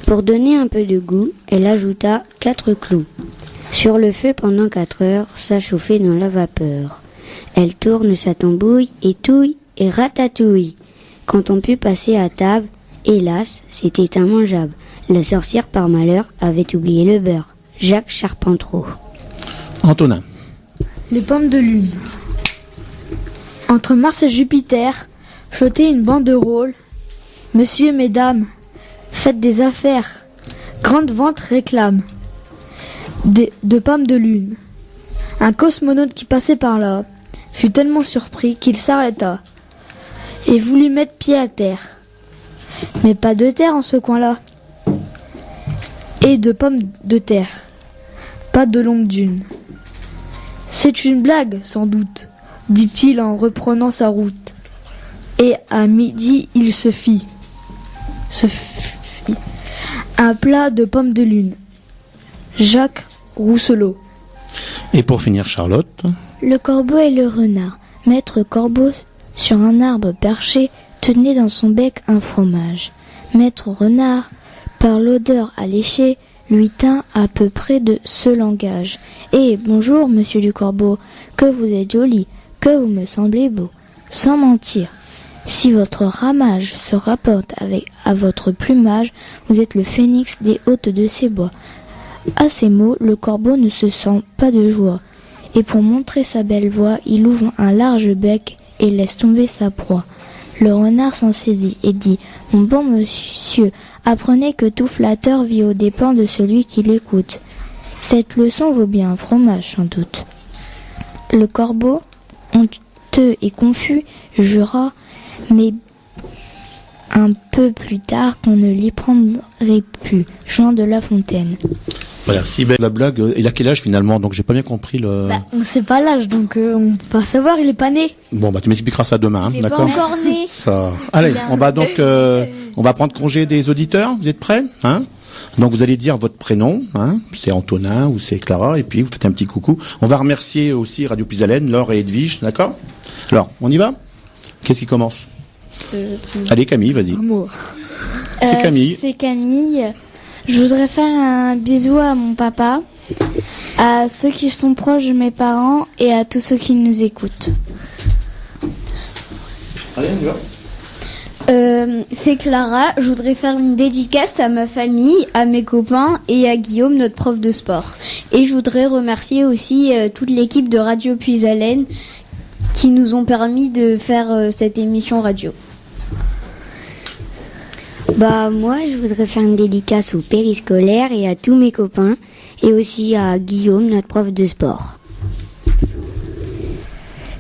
[SPEAKER 3] Pour donner un peu de goût, elle ajouta 4 clous. Sur le feu pendant 4 heures, ça chauffait dans la vapeur. Elle tourne sa tambouille et touille et ratatouille. Quand on put passer à table, hélas, c'était immangeable. La sorcière, par malheur, avait oublié le beurre. Jacques Charpentreau.
[SPEAKER 1] Antonin.
[SPEAKER 6] Les pommes de lune. Entre Mars et Jupiter flottait une bande de rôles. Monsieur, mesdames, faites des affaires. Grande vente réclame. De pommes de lune. Un cosmonaute qui passait par là fut tellement surpris qu'il s'arrêta et voulut mettre pied à terre. Mais pas de terre en ce coin-là. Et de pommes de terre. Pas de longue dune. C'est une blague, sans doute, dit-il en reprenant sa route. Et à midi, il se fit un plat de pommes de lune. Jacques Rousselot.
[SPEAKER 1] Et pour finir, Charlotte.
[SPEAKER 2] Le corbeau et le renard. Maître corbeau, sur un arbre perché, tenait dans son bec un fromage. Maître renard, par l'odeur alléchée, lui tint à peu près de ce langage. « Eh, bonjour, monsieur du corbeau, que vous êtes joli, que vous me semblez beau. Sans mentir, si votre ramage se rapporte à votre plumage, vous êtes le phénix des hôtes de ces bois. » À ces mots, le corbeau ne se sent pas de joie, et pour montrer sa belle voix, il ouvre un large bec et laisse tomber sa proie. Le renard s'en saisit et dit « Mon bon monsieur, apprenez que tout flatteur vit aux dépens de celui qui l'écoute. Cette leçon vaut bien un fromage, sans doute. » Le corbeau, honteux et confus, jura, mais un peu plus tard, qu'on ne l'y prendrait plus. Jean de La Fontaine.
[SPEAKER 1] Voilà, si belle la blague. Il a quel âge finalement? Donc j'ai pas bien compris le.
[SPEAKER 6] On sait pas l'âge, donc on peut pas savoir, il est pas né.
[SPEAKER 1] Bon, bah tu m'expliqueras ça demain,
[SPEAKER 4] Il est
[SPEAKER 1] d'accord?
[SPEAKER 4] pas encore né.
[SPEAKER 1] Ça. Allez, on va donc, on va prendre congé des auditeurs. Vous êtes prêts, hein? Donc vous allez dire votre prénom, hein? C'est Antonin ou c'est Clara, et puis vous faites un petit coucou. On va remercier aussi Radio Puisalène, Laure et Edwige, d'accord? Alors, on y va? Qu'est-ce qui commence? Allez Camille, vas-y. C'est Camille.
[SPEAKER 2] C'est Camille. Je voudrais faire un bisou à mon papa, à ceux qui sont proches de mes parents et à tous ceux qui nous écoutent.
[SPEAKER 1] Allez, on y va.
[SPEAKER 4] C'est Clara, je voudrais faire une dédicace à ma famille, à mes copains et à Guillaume, notre prof de sport. Et je voudrais remercier aussi toute l'équipe de Radio Puisalène qui nous ont permis de faire cette émission radio.
[SPEAKER 3] Bah moi je voudrais faire une dédicace au périscolaire et à tous mes copains et aussi à Guillaume, notre prof de sport.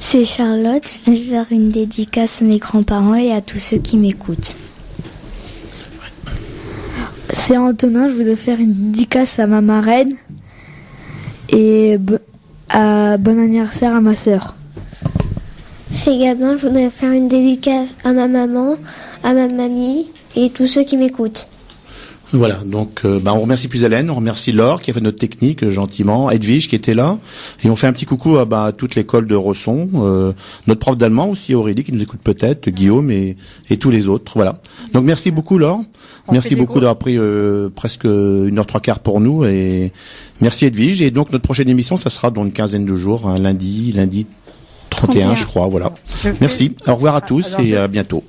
[SPEAKER 2] C'est Charlotte, je voudrais faire une dédicace à mes grands-parents et à tous ceux qui m'écoutent.
[SPEAKER 6] C'est Antonin, je voudrais faire une dédicace à ma marraine et bon anniversaire à ma sœur.
[SPEAKER 5] C'est Gabin, je voudrais faire une dédicace à ma maman, à ma mamie et tous ceux qui m'écoutent.
[SPEAKER 1] Voilà, donc on remercie Puisalène, on remercie Laure qui a fait notre technique gentiment, Edwige qui était là, et on fait un petit coucou à toute l'école de Rosson, notre prof d'allemand aussi, Aurélie qui nous écoute peut-être, Guillaume et tous les autres. Voilà. Donc merci beaucoup Laure, merci beaucoup d'avoir pris presque 1h03 pour nous, et merci Edwige. Et donc notre prochaine émission, ça sera dans une quinzaine de jours, lundi 31 je crois. Voilà. Merci, au revoir à tous et à bientôt.